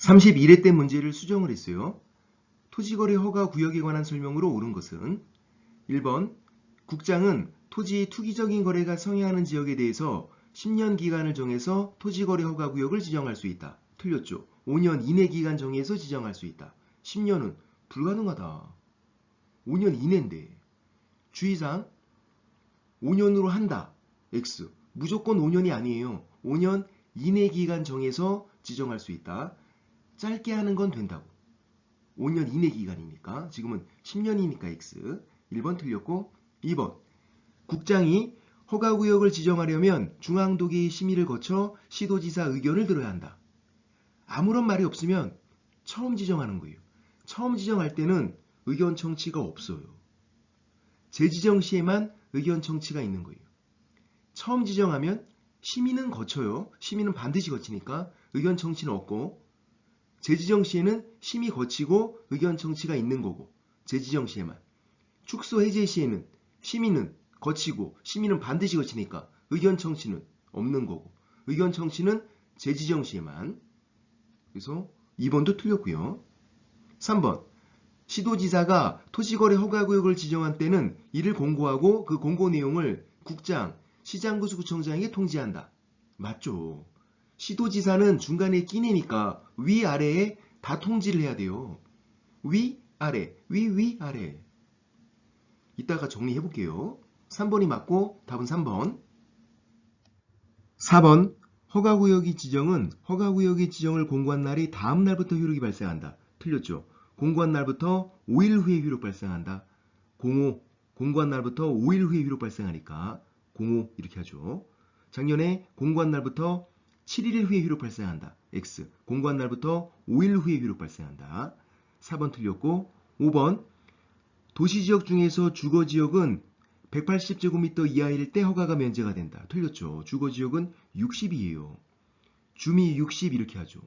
31회 때 문제를 수정을 했어요. 토지거래 허가 구역에 관한 설명으로 옳은 것은 1번 국장은 토지의 투기적인 거래가 성행하는 지역에 대해서 10년 기간을 정해서 토지거래 허가 구역을 지정할 수 있다. 틀렸죠. 5년 이내 기간 정해서 지정할 수 있다. 10년은 불가능하다. 5년 이내인데. 주의사항 5년으로 한다. X. 무조건 5년이 아니에요. 5년 이내 기간 정해서 지정할 수 있다. 짧게 하는 건 된다고. 5년 이내 기간이니까. 지금은 10년이니까 X. 1번 틀렸고 2번. 국장이 허가구역을 지정하려면 중앙도계의 심의를 거쳐 시도지사 의견을 들어야 한다. 아무런 말이 없으면 처음 지정하는 거예요. 처음 지정할 때는 의견 청취가 없어요. 재지정 시에만 의견 청취가 있는 거예요. 처음 지정하면 심의는 거쳐요. 심의는 반드시 거치니까 의견 청취는 없고, 재지정 시에는 심의 거치고 의견 청취가 있는 거고, 재지정 시에만. 축소 해제 시에는 심의는 거치고 심의는 반드시 거치니까 의견 청취는 없는 거고, 의견 청취는 재지정 시에만. 그래서 2번도 틀렸고요. 3번. 시도지사가 토지거래 허가구역을 지정한 때는 이를 공고하고 그 공고 내용을 국장, 시장구수구청장에게 통지한다. 맞죠. 시도지사는 중간에 끼내니까 위아래에 다 통지를 해야 돼요. 위아래, 위아래. 이따가 정리해 볼게요. 3번이 맞고 답은 3번. 4번. 허가구역의 지정은 허가구역의 지정을 공고한 날이 다음 날부터 효력이 발생한다. 틀렸죠. 공고한 날부터 5일 후에 효력 발생한다. 05. 공고한 날부터 5일 후에 효력 발생하니까 05 이렇게 하죠. 작년에 공고한 날부터 7일 후에 효력 발생한다. X. 공고한 날부터 5일 후에 효력 발생한다. 4번 틀렸고 5번. 도시지역 중에서 주거지역은 180제곱미터 이하일 때 허가가 면제가 된다. 틀렸죠. 주거지역은 60이에요. 주미 60 이렇게 하죠.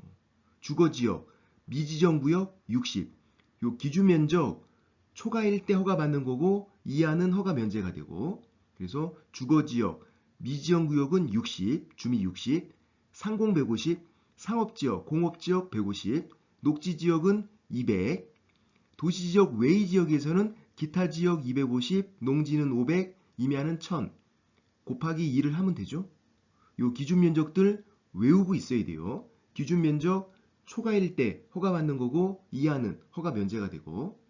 주거지역, 미지정구역 60. 요 기준면적 초과일 때 허가 받는 거고 이하는 허가 면제가 되고, 그래서 주거지역, 미지정구역은 60, 주미 60, 상공 150, 상업지역, 공업지역 150, 녹지지역은 200, 도시지역 외의 지역에서는 기타 지역 250, 농지는 500, 임야는 1000 곱하기 2를 하면 되죠. 요 기준 면적들 외우고 있어야 돼요. 기준 면적 초과일 때 허가 받는 거고 이하는 허가 면제가 되고,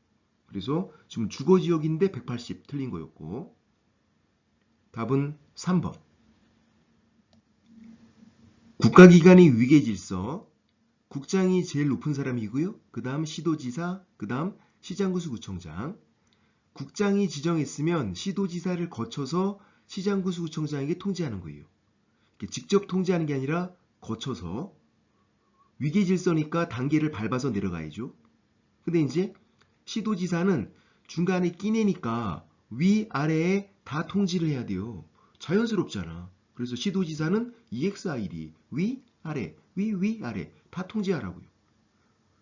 그래서 지금 주거지역인데 180 틀린 거였고, 답은 3번. 국가기관의 위계질서, 국장이 제일 높은 사람이고요. 그 다음 시도지사, 그 다음 시장구수구청장. 국장이 지정했으면 시도지사를 거쳐서 시장구수구청장에게 통지하는 거예요. 직접 통지하는 게 아니라 거쳐서. 위계질서니까 단계를 밟아서 내려가야죠. 근데 이제 시도지사는 중간에 끼내니까 위아래에 다 통지를 해야 돼요. 자연스럽잖아. 그래서 시도지사는 EXID, 위아래, 위아래 다 통지하라고요.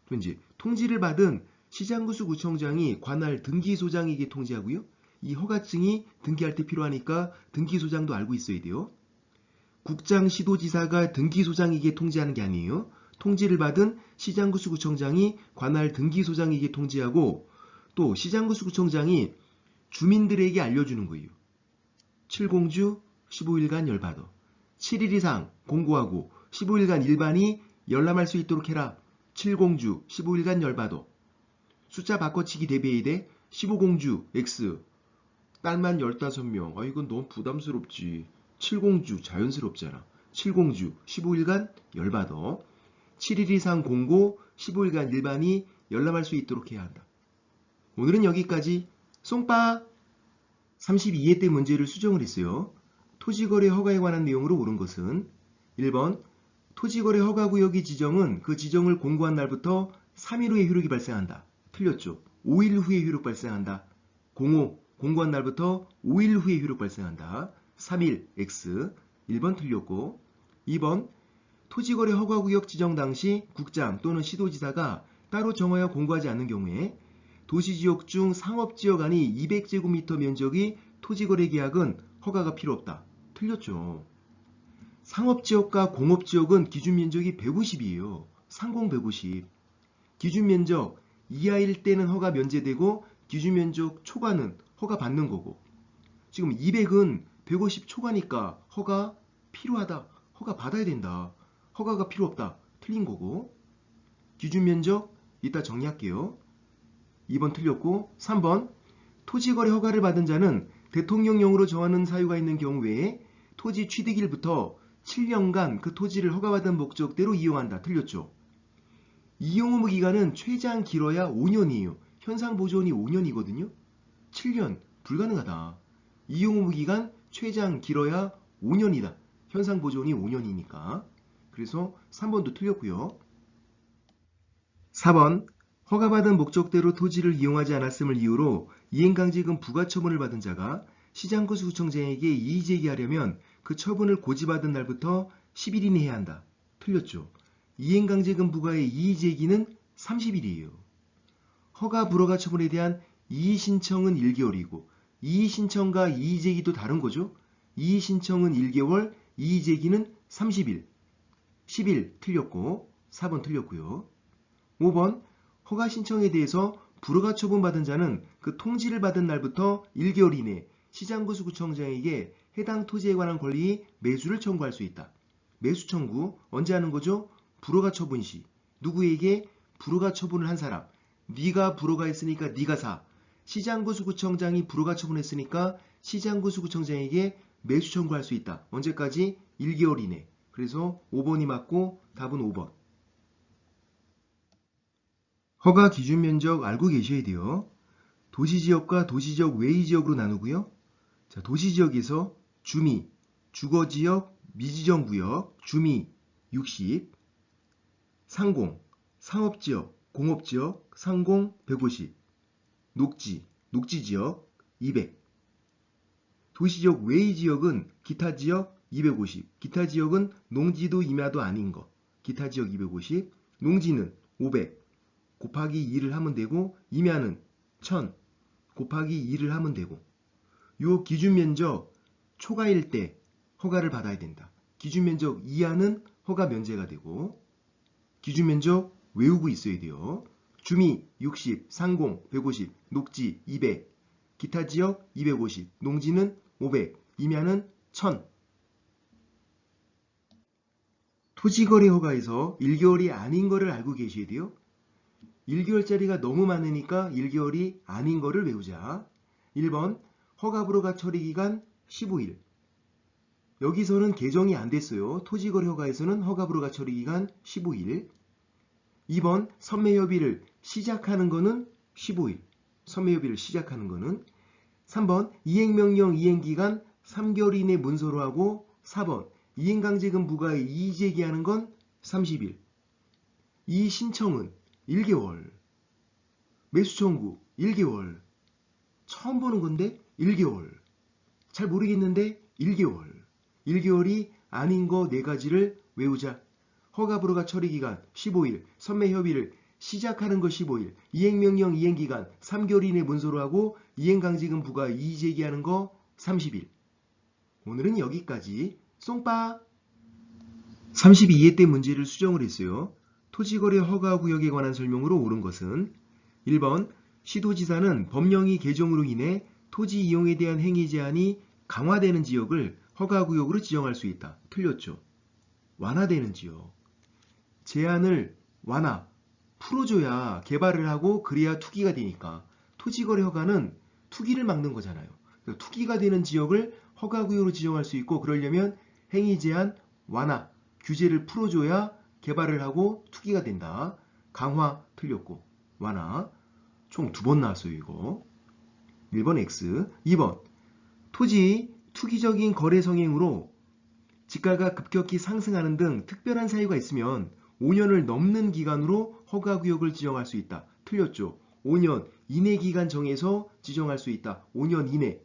그럼 이제 통지를 받은 시장구수구청장이 관할 등기소장에게 통지하고요. 이 허가증이 등기할 때 필요하니까 등기소장도 알고 있어야 돼요. 국장 시도지사가 등기소장에게 통지하는 게 아니에요. 통지를 받은 시장구수구청장이 관할 등기소장에게 통지하고, 또 시장구수구청장이 주민들에게 알려주는 거예요. 7공주 15일간 열받아. 7일 이상 공고하고 15일간 일반이 열람할 수 있도록 해라. 7공주 15일간 열받아. 숫자 바꿔치기 대비해야 돼. 15공주 X 딸만 15명. 아, 이건 너무 부담스럽지. 7공주 자연스럽잖아. 7공주 15일간 열받아. 7일 이상 공고 15일간 일반이 열람할 수 있도록 해야 한다. 오늘은 여기까지. 쏭빠. 32회 때 문제를 수정을 했어요. 토지거래 허가에 관한 내용으로 옳은 것은 1번. 토지거래 허가구역의 지정은 그 지정을 공고한 날부터 3일 후에 효력이 발생한다. 틀렸죠. 5일 후에 효력 발생한다. 05. 공고한 날부터 5일 후에 효력 발생한다. 3일 X. 1번 틀렸고, 2번. 토지거래 허가구역 지정 당시 국장 또는 시도지사가 따로 정하여 공고하지 않는 경우에 도시지역 중 상업지역 안이 200제곱미터 면적의 토지거래 계약은 허가가 필요 없다. 틀렸죠. 상업지역과 공업지역은 기준면적이 150이에요. 상공 150. 기준 면적 이하일 때는 허가 면제되고 기준 면적 초과는 허가 받는 거고, 지금 200은 150 초과니까 허가 필요하다. 허가 받아야 된다. 허가가 필요 없다. 틀린 거고, 기준 면적 이따 정리할게요. 2번 틀렸고, 3번 토지거래 허가를 받은 자는 대통령령으로 정하는 사유가 있는 경우 외에 토지 취득일부터 7년간 그 토지를 허가받은 목적대로 이용한다. 틀렸죠. 이용 의무 기간은 최장 길어야 5년이에요. 현상 보존이 5년이거든요. 7년 불가능하다. 이용 의무 기간 최장 길어야 5년이다. 현상 보존이 5년이니까. 그래서 3번도 틀렸고요. 4번 허가받은 목적대로 토지를 이용하지 않았음을 이유로 이행강제금 부과처분을 받은 자가 시장구청장에게 이의제기하려면 그 처분을 고지받은 날부터 10일 이내 해야 한다. 틀렸죠. 이행강제금 부과의 이의제기는 30일이에요. 허가 불허가 처분에 대한 이의신청은 1개월이고 이의신청과 이의제기도 다른 거죠. 이의신청은 1개월, 이의제기는 30일. 10일 틀렸고 4번 틀렸고요. 5번 허가 신청에 대해서 불허가 처분받은 자는 그 통지를 받은 날부터 1개월 이내 시장구청장에게 해당 토지에 관한 권리 매수를 청구할 수 있다. 매수 청구 언제 하는 거죠? 불허가 처분 시. 누구에게? 불허가 처분을 한 사람. 네가 불허가 했으니까 네가 사. 시장구청장이 불허가 처분했으니까 시장구청장에게 매수 청구할 수 있다. 언제까지? 1개월 이내. 그래서 5번이 맞고 답은 5번. 허가 기준 면적 알고 계셔야 돼요. 도시지역과 도시지역 외의 지역으로 나누고요. 자, 도시지역에서 주미, 주거지역, 미지정구역, 주미 60, 상공, 상업지역, 공업지역, 상공 150, 녹지, 녹지지역 200. 도시지역 외의 지역은 기타지역 250, 기타지역은 농지도 임야도 아닌 거, 기타지역 250, 농지는 500, 곱하기 2를 하면 되고 임야는 1000 곱하기 2를 하면 되고, 요 기준면적 초과일 때 허가를 받아야 된다. 기준면적 이하는 허가 면제가 되고, 기준면적 외우고 있어야 돼요. 주미 60, 상공 150, 녹지 200, 기타지역 250, 농지는 500, 임야는 1000. 토지거래 허가에서 1개월이 아닌 거를 알고 계셔야 돼요. 1개월짜리가 너무 많으니까 1개월이 아닌 거를 외우자. 1번 허가 불허가 처리 기간 15일. 여기서는 개정이 안 됐어요. 토지거래 허가에서는 허가 불허가 처리 기간 15일. 2번 선매협의를 시작하는 거는 15일. 선매협의를 시작하는 거는. 3번 이행명령 이행기간 3개월 이내 문서로 하고. 4번 이행강제금 부과에 이의제기하는 건 30일. 이 신청은 1개월. 매수청구 1개월. 처음 보는 건데 1개월. 잘 모르겠는데 1개월. 1개월이 아닌 거 4가지를 외우자. 허가 불허가 처리기간 15일, 선매협의를 시작하는 거 15일, 이행명령 이행기간 3개월 이내 문서로 하고 이행강제금 부과 이의제기하는 거 30일. 오늘은 여기까지. 쏭빠! 32회 때 문제를 수정을 했어요. 토지거래 허가구역에 관한 설명으로 옳은 것은 1번 시도지사는 법령이 개정으로 인해 토지 이용에 대한 행위 제한이 강화되는 지역을 허가구역으로 지정할 수 있다. 틀렸죠. 완화되는 지역. 제한을 완화, 풀어줘야 개발을 하고 그래야 투기가 되니까. 토지거래 허가는 투기를 막는 거잖아요. 투기가 되는 지역을 허가구역으로 지정할 수 있고, 그러려면 행위 제한 완화, 규제를 풀어줘야 개발을 하고 투기가 된다. 강화 틀렸고 완화 총 2번 나왔어요. 이거 1번 X. 2번 토지 투기적인 거래 성행으로 지가가 급격히 상승하는 등 특별한 사유가 있으면 5년을 넘는 기간으로 허가구역을 지정할 수 있다. 틀렸죠. 5년 이내 기간 정해서 지정할 수 있다. 5년 이내.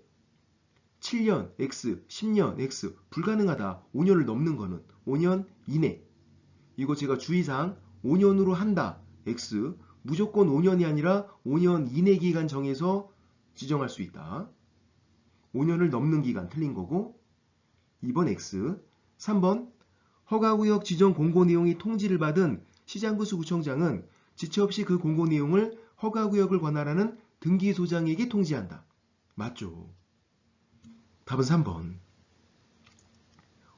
7년 X, 10년 X 불가능하다. 5년을 넘는 거는 5년 이내. 이거 제가 주의사항 5년으로 한다. X. 무조건 5년이 아니라 5년 이내 기간 정해서 지정할 수 있다. 5년을 넘는 기간 틀린 거고. 2번 X. 3번 허가구역 지정 공고 내용이 통지를 받은 시장구수구청장은 지체 없이 그 공고 내용을 허가구역을 관할하는 등기소장에게 통지한다. 맞죠? 답은 3번.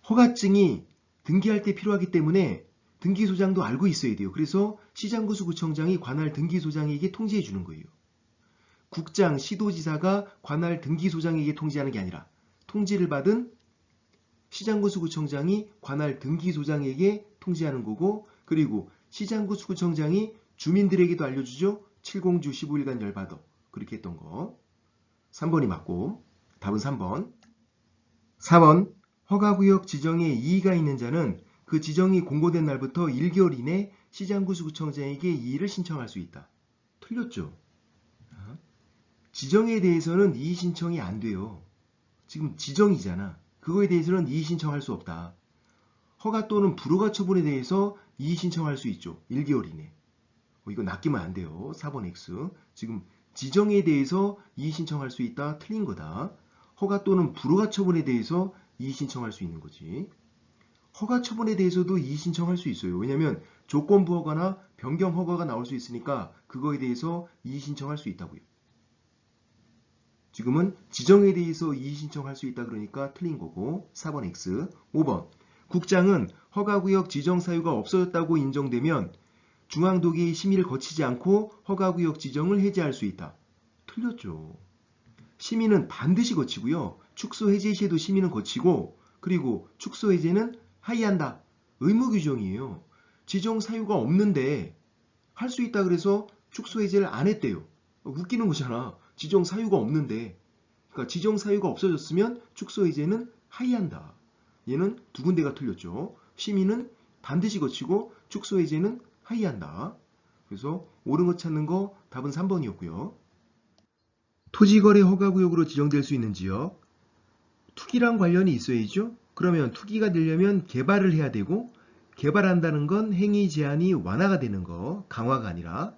허가증이 등기할 때 필요하기 때문에 등기소장도 알고 있어야 돼요. 그래서 시장구수구청장이 관할 등기소장에게 통지해 주는 거예요. 국장, 시도지사가 관할 등기소장에게 통지하는 게 아니라 통지를 받은 시장구수구청장이 관할 등기소장에게 통지하는 거고, 그리고 시장구수구청장이 주민들에게도 알려주죠. 7공주 15일간 열받아. 그렇게 했던 거. 3번이 맞고, 답은 3번. 4번, 허가구역 지정에 이의가 있는 자는 그 지정이 공고된 날부터 1개월 이내 시장구수구청장에게 이의를 신청할 수 있다. 틀렸죠? 지정에 대해서는 이의 신청이 안 돼요. 지금 지정이잖아. 그거에 대해서는 이의 신청할 수 없다. 허가 또는 불허가 처분에 대해서 이의 신청할 수 있죠. 1개월 이내. 이거 낚이면 안 돼요. 4번 X. 지금 지정에 대해서 이의 신청할 수 있다. 틀린 거다. 허가 또는 불허가 처분에 대해서 이의 신청할 수 있는 거지. 허가 처분에 대해서도 이의 신청할 수 있어요. 왜냐하면 조건부 허가나 변경 허가가 나올 수 있으니까 그거에 대해서 이의 신청할 수 있다고요. 지금은 지정에 대해서 이의 신청할 수 있다 그러니까 틀린 거고 4번 X. 5번. 국장은 허가구역 지정 사유가 없어졌다고 인정되면 중앙도계의 심의를 거치지 않고 허가구역 지정을 해제할 수 있다. 틀렸죠. 심의는 반드시 거치고요. 축소 해제 시에도 심의는 거치고, 그리고 축소 해제는 하이한다. 의무 규정이에요. 지정 사유가 없는데 할 수 있다 그래서 축소 해제를 안 했대요. 웃기는 거잖아. 지정 사유가 없는데. 그러니까 지정 사유가 없어졌으면 축소 해제는 하이한다. 얘는 두 군데가 틀렸죠. 심의는 반드시 거치고 축소 해제는 하이한다. 그래서 옳은 거 찾는 거 답은 3번이었고요. 토지거래 허가구역으로 지정될 수 있는 지역. 투기랑 관련이 있어야죠. 그러면 투기가 되려면 개발을 해야 되고, 개발한다는 건 행위 제한이 완화가 되는 거, 강화가 아니라.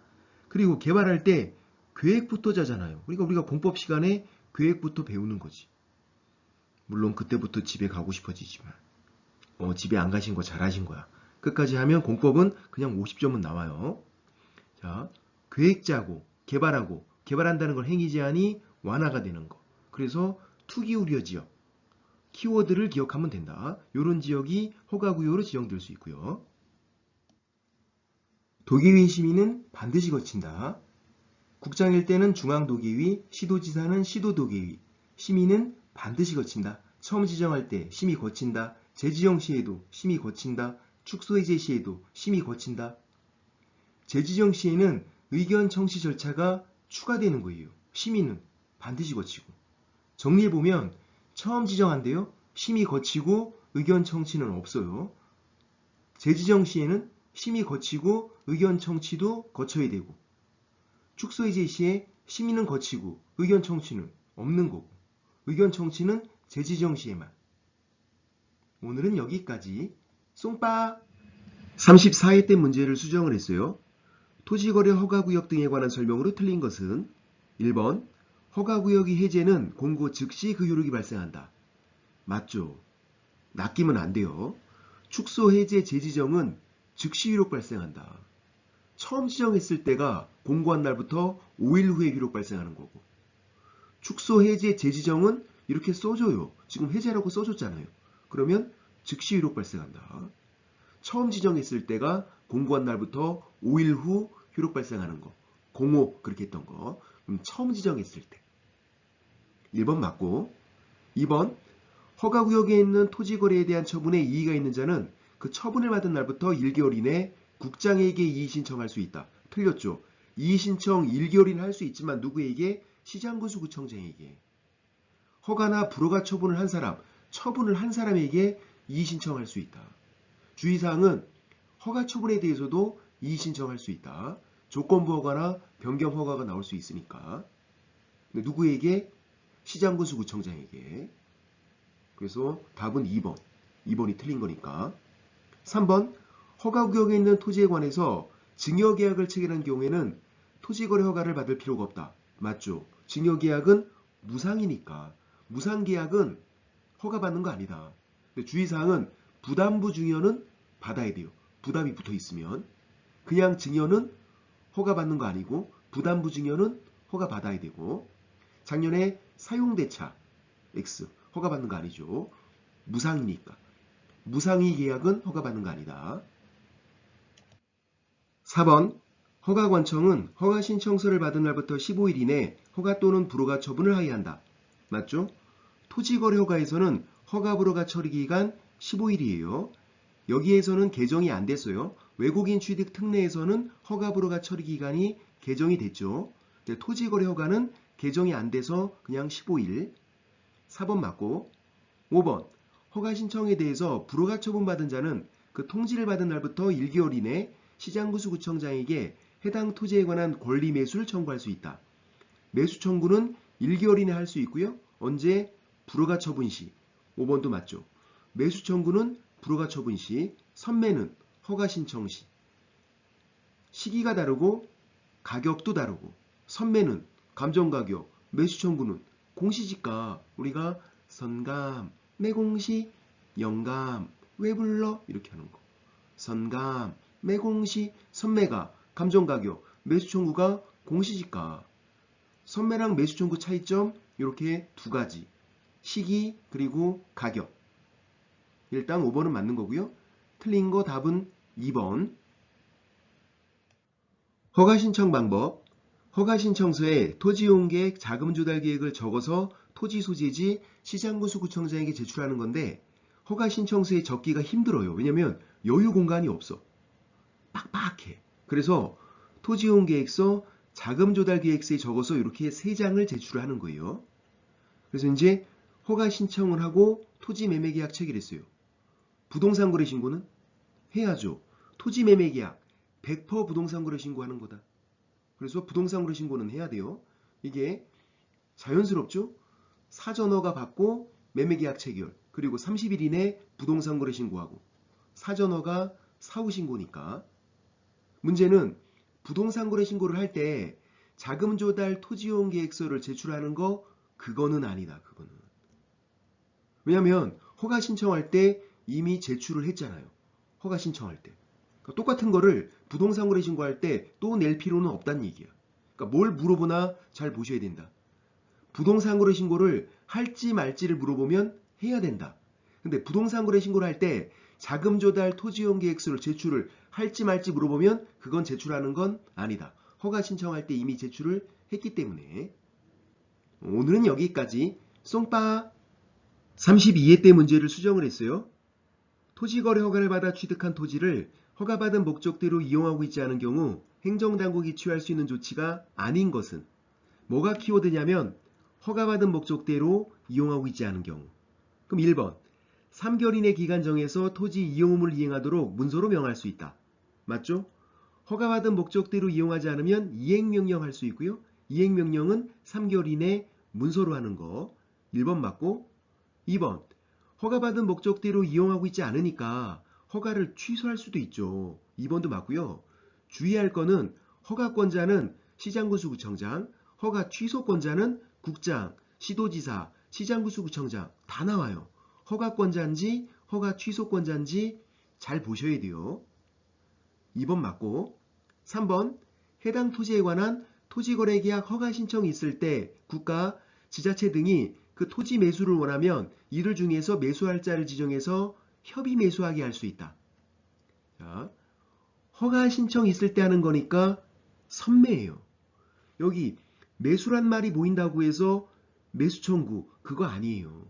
그리고 개발할 때 계획부터 짜잖아요. 그러니까 우리가 공법 시간에 계획부터 배우는 거지. 물론 그때부터 집에 가고 싶어지지만 집에 안 가신 거 잘하신 거야. 끝까지 하면 공법은 그냥 50점은 나와요. 자, 계획 짜고 개발하고, 개발한다는 건 행위 제한이 완화가 되는 거. 그래서 투기 우려 지역. 키워드를 기억하면 된다. 이런 지역이 허가구역으로 지정될 수 있고요. 도계위 심의는 반드시 거친다. 국장일 때는 중앙도계위, 시도지사는 시도도계위. 심의는 반드시 거친다. 처음 지정할 때 심의 거친다. 재지정 시에도 심의 거친다. 축소해제 시에도 심의 거친다. 재지정 시에는 의견 청취 절차가 추가되는 거예요. 심의는 반드시 거치고. 정리해보면 처음 지정한대요. 심의 거치고 의견 청취는 없어요. 재지정 시에는 심의 거치고 의견 청취도 거쳐야 되고, 축소해제 시에 심의는 거치고 의견 청취는 없는 거고, 의견 청취는 재지정 시에만. 오늘은 여기까지. 쏭빠! 34회 때 문제를 수정을 했어요. 토지거래 허가구역 등에 관한 설명으로 틀린 것은 1번 허가구역이 해제는 공고 즉시 그 효력이 발생한다. 맞죠? 낚이면 안 돼요. 축소 해제 재지정은 즉시 효력 발생한다. 처음 지정했을 때가 공고한 날부터 5일 후에 효력 발생하는 거고, 축소 해제 재지정은 이렇게 써줘요. 지금 해제라고 써줬잖아요. 그러면 즉시 효력 발생한다. 처음 지정했을 때가 공고한 날부터 5일 후 효력 발생하는 거. 05 그렇게 했던 거. 그럼 처음 지정했을 때. 1번 맞고, 2번 허가구역에 있는 토지거래에 대한 처분에 이의가 있는 자는 그 처분을 받은 날부터 1개월 이내 국장에게 이의 신청할 수 있다. 틀렸죠? 이의 신청 1개월 이내 할 수 있지만 누구에게? 시장구수구청장에게. 허가나 불허가 처분을 한 사람, 처분을 한 사람에게 이의 신청할 수 있다. 주의사항은 허가 처분에 대해서도 이의 신청할 수 있다. 조건부 허가나 변경 허가가 나올 수 있으니까. 누구에게? 시장구수구청장에게. 그래서 답은 2번. 2번이 틀린 거니까. 3번 허가구역에 있는 토지에 관해서 증여계약을 체결한 경우에는 토지거래 허가를 받을 필요가 없다. 맞죠? 증여계약은 무상이니까. 무상계약은 허가받는 거 아니다. 근데 주의사항은 부담부 증여는 받아야 돼요. 부담이 붙어 있으면. 그냥 증여는 허가받는 거 아니고 부담부 증여는 허가받아야 되고 작년에 사용대차 X 허가받는 거 아니죠. 무상이니까. 무상이 계약은 허가받는 거 아니다. 4번 허가관청은 허가신청서를 받은 날부터 15일 이내 허가 또는 불허가 처분을 하여한다. 맞죠? 토지거래 허가에서는 허가 불허가 처리 기간 15일이에요. 여기에서는 개정이 안 됐어요. 외국인 취득 특례에서는 허가 불허가 처리 기간이 개정이 됐죠. 토지거래 허가는 개정이 안 돼서 그냥 15일. 4번 맞고 5번 허가 신청에 대해서 불허가 처분받은 자는 그 통지를 받은 날부터 1개월 이내 시장구수구청장에게 해당 토지에 관한 권리 매수를 청구할 수 있다. 매수 청구는 1개월 이내 할 수 있고요. 언제? 불허가 처분 시. 5번도 맞죠. 매수 청구는 불허가 처분 시, 선매는 허가 신청 시. 시기가 다르고 가격도 다르고 선매는 감정가격, 매수 청구는 공시지가. 우리가 선감, 매공시, 영감, 왜 불러? 이렇게 하는 거. 선감, 매공시, 선매가 감정가격, 매수 청구가 공시지가. 선매랑 매수 청구 차이점 이렇게 두 가지. 시기 그리고 가격. 일단 5번은 맞는 거고요. 틀린 거 답은 2번. 허가신청 방법. 허가신청서에 토지이용계획 자금조달계획을 적어서 토지소재지 시장구수구청장에게 제출하는 건데 허가신청서에 적기가 힘들어요. 왜냐면 여유 공간이 없어. 빡빡해. 그래서 토지이용계획서 자금조달계획서에 적어서 이렇게 3장을 제출하는 거예요. 그래서 이제 허가신청을 하고 토지매매계약 체결했어요. 부동산 거래 신고는 해야죠. 토지매매계약 100% 부동산 거래 신고하는 거다. 그래서 부동산 거래 신고는 해야 돼요. 이게 자연스럽죠? 사전허가 받고 매매계약 체결 그리고 30일 이내 부동산 거래 신고하고 사전허가 사후 신고니까. 문제는 부동산 거래 신고를 할 때 자금 조달 토지이용 계획서를 제출하는 거 그거는 아니다. 그거는. 왜냐면 허가 신청할 때 이미 제출을 했잖아요. 허가 신청할 때. 그러니까 똑같은 거를 부동산 거래 신고할 때 또 낼 필요는 없다는 얘기야. 그러니까 뭘 물어보나 잘 보셔야 된다. 부동산 거래 신고를 할지 말지를 물어보면 해야 된다. 근데 부동산 거래 신고를 할 때 자금 조달 토지이용 계획서를 제출을 할지 말지 물어보면 그건 제출하는 건 아니다. 허가 신청할 때 이미 제출을 했기 때문에. 오늘은 여기까지. 쏭빠. 32회 때 문제를 수정을 했어요. 토지거래 허가를 받아 취득한 토지를 허가받은 목적대로 이용하고 있지 않은 경우 행정당국이 취할 수 있는 조치가 아닌 것은 뭐가 키워드냐면 허가받은 목적대로 이용하고 있지 않은 경우. 그럼 1번 3개월 이내 기간 정해서 토지 이용 의무를 이행하도록 문서로 명할 수 있다. 맞죠? 허가받은 목적대로 이용하지 않으면 이행명령 할 수 있고요. 이행명령은 3개월 이내 문서로 하는 거. 1번 맞고 2번 허가받은 목적대로 이용하고 있지 않으니까 허가를 취소할 수도 있죠. 2번도 맞고요. 주의할 거는 허가권자는 시장구수구청장, 허가 취소권자는 국장, 시도지사, 시장구수구청장 다 나와요. 허가권자인지 허가 취소권자인지 잘 보셔야 돼요. 2번 맞고 3번 해당 토지에 관한 토지거래계약 허가 신청이 있을 때 국가, 지자체 등이 그 토지 매수를 원하면 이를 중에서 매수할자를 지정해서 협의 매수하게 할 수 있다. 자, 허가 신청이 있을 때 하는 거니까 선매예요. 여기 매수란 말이 보인다고 해서 매수 청구 그거 아니에요.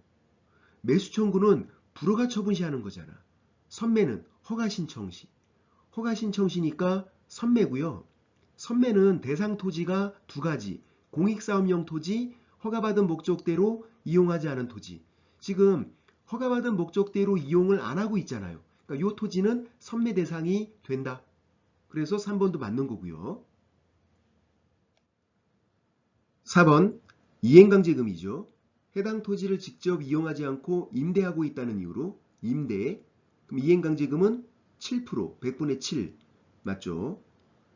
매수 청구는 불허가 처분 시 하는 거잖아. 선매는 허가 신청 시. 허가 신청 시니까 선매고요. 선매는 대상 토지가 두 가지. 공익사업용 토지, 허가받은 목적대로 이용하지 않은 토지. 지금 허가받은 목적대로 이용을 안 하고 있잖아요. 그러니까 이 토지는 선매 대상이 된다. 그래서 3번도 맞는 거고요. 4번 이행강제금이죠. 해당 토지를 직접 이용하지 않고 임대하고 있다는 이유로 임대. 그럼 이행강제금은 7%, 100분의 7 맞죠?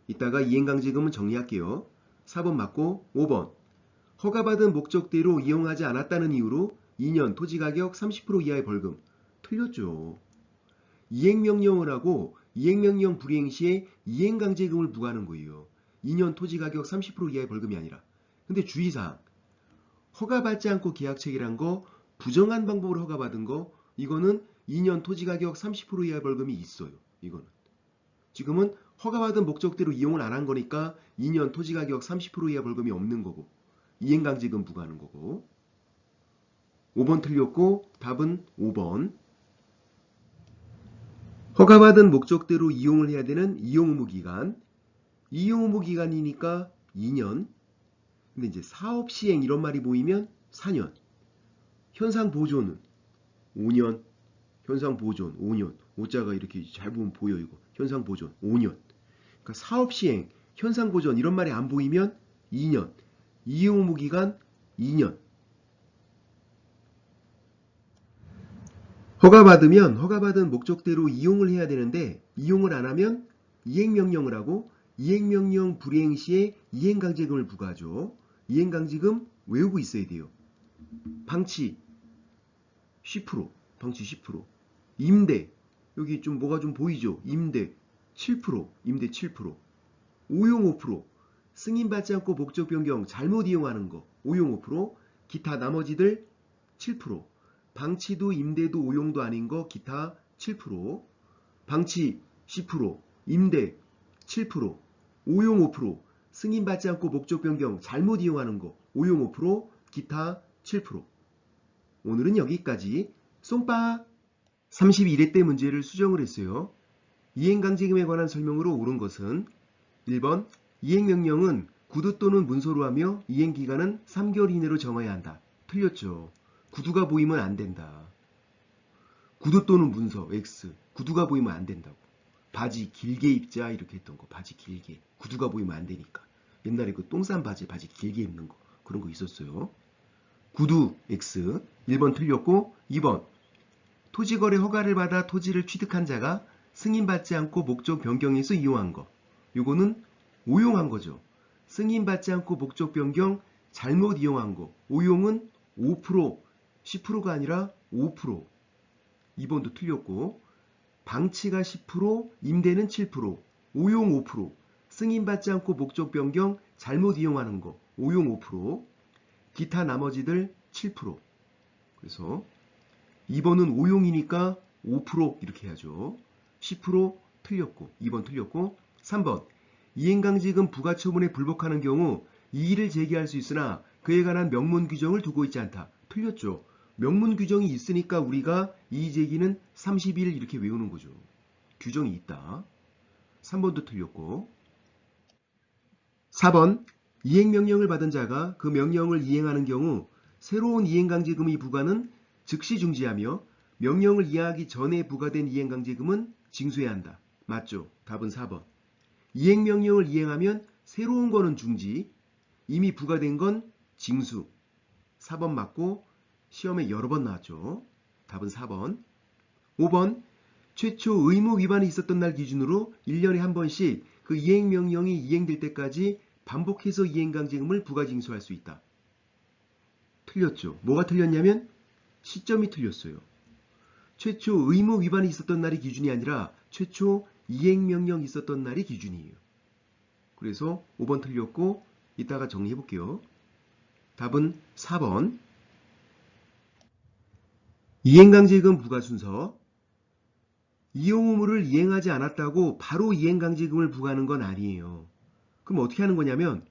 이따가 이행강제금은 정리할게요. 4번 맞고 5번 허가받은 목적대로 이용하지 않았다는 이유로 2년 토지가격 30% 이하의 벌금. 틀렸죠. 이행명령을 하고 이행명령 불이행 시에 이행강제금을 부과하는 거예요. 2년 토지가격 30% 이하의 벌금이 아니라. 근데 주의사항, 허가받지 않고 계약 체결한 거, 부정한 방법으로 허가받은 거, 이거는 2년 토지가격 30% 이하의 벌금이 있어요. 이거는. 지금은 허가받은 목적대로 이용을 안 한 거니까 2년 토지가격 30% 이하 벌금이 없는 거고, 이행강제금 부과하는 거고. 5번 틀렸고 답은 5번. 허가받은 목적대로 이용을 해야 되는 이용의무기간. 이용의무기간이니까 2년. 근데 이제 사업시행 이런 말이 보이면 4년. 현상보존은 5년. 현상보존 5년. 5자가 이렇게 잘 보면 보여 이거. 현상보존 5년. 그러니까 사업시행, 현상보존 이런 말이 안 보이면 2년. 이용의무기간 2년. 허가받으면 허가받은 목적대로 이용을 해야 되는데 이용을 안 하면 이행명령을 하고 이행명령 불이행 시에 이행강제금을 부과하죠. 이행강제금 외우고 있어야 돼요. 방치 10%, 방치 10%. 임대, 여기 좀 뭐가 좀 보이죠? 임대 7%, 임대 7%. 오용 5%, 승인받지 않고 목적 변경 잘못 이용하는 거 오용 5%, 기타 나머지들 7%. 방치도 임대도 오용도 아닌 거 기타 7%, 방치 10%, 임대 7%, 오용 5%, 승인받지 않고 목적 변경 잘못 이용하는 거 오용 5%, 기타 7%. 오늘은 여기까지. 쏨빠 31회 때 문제를 수정을 했어요. 이행강제금에 관한 설명으로 옳은 것은 1번 이행명령은 구두 또는 문서로 하며 이행기간은 3개월 이내로 정해야 한다. 틀렸죠. 구두가 보이면 안 된다. 구두 또는 문서 X. 구두가 보이면 안 된다고. 바지 길게 입자 이렇게 했던 거. 바지 길게. 구두가 보이면 안 되니까. 옛날에 그 똥싼 바지 길게 입는 거. 그런 거 있었어요. 구두 X. 1번 틀렸고 2번 토지거래 허가를 받아 토지를 취득한 자가 승인받지 않고 목적 변경해서 이용한 거. 요거는 오용한 거죠. 승인받지 않고 목적 변경 잘못 이용한 거. 오용은 5%, 10%가 아니라 5%. 2번도 틀렸고 방치가 10%, 임대는 7%, 오용 5%, 승인받지 않고 목적 변경 잘못 이용하는 거. 오용 5%, 기타 나머지들 7%. 그래서 2번은 오용이니까 5% 이렇게 해야죠. 10% 틀렸고 2번 틀렸고 3번 이행강제금 부과처분에 불복하는 경우 이의를 제기할 수 있으나 그에 관한 명문 규정을 두고 있지 않다. 틀렸죠. 명문 규정이 있으니까 우리가 이의 제기는 30일 이렇게 외우는 거죠. 규정이 있다. 3번도 틀렸고 4번 이행명령을 받은 자가 그 명령을 이행하는 경우 새로운 이행강제금의 부과는 즉시 중지하며 명령을 이행하기 전에 부과된 이행강제금은 징수해야 한다. 맞죠? 답은 4번. 이행명령을 이행하면 새로운 거는 중지, 이미 부과된 건 징수. 4번 맞고 시험에 여러 번 나왔죠. 답은 4번. 5번 최초 의무 위반이 있었던 날 기준으로 1년에 한 번씩 그 이행명령이 이행될 때까지 반복해서 이행강제금을 부과징수할 수 있다. 틀렸죠. 뭐가 틀렸냐면 시점이 틀렸어요. 최초 의무 위반이 있었던 날이 기준이 아니라 최초 이행명령 있었던 날이 기준이에요. 그래서 5번 틀렸고 이따가 정리해 볼게요. 답은 4번. 이행강제금 부과 순서. 이용의무를 이행하지 않았다고 바로 이행강제금을 부과하는 건 아니에요. 그럼 어떻게 하는 거냐면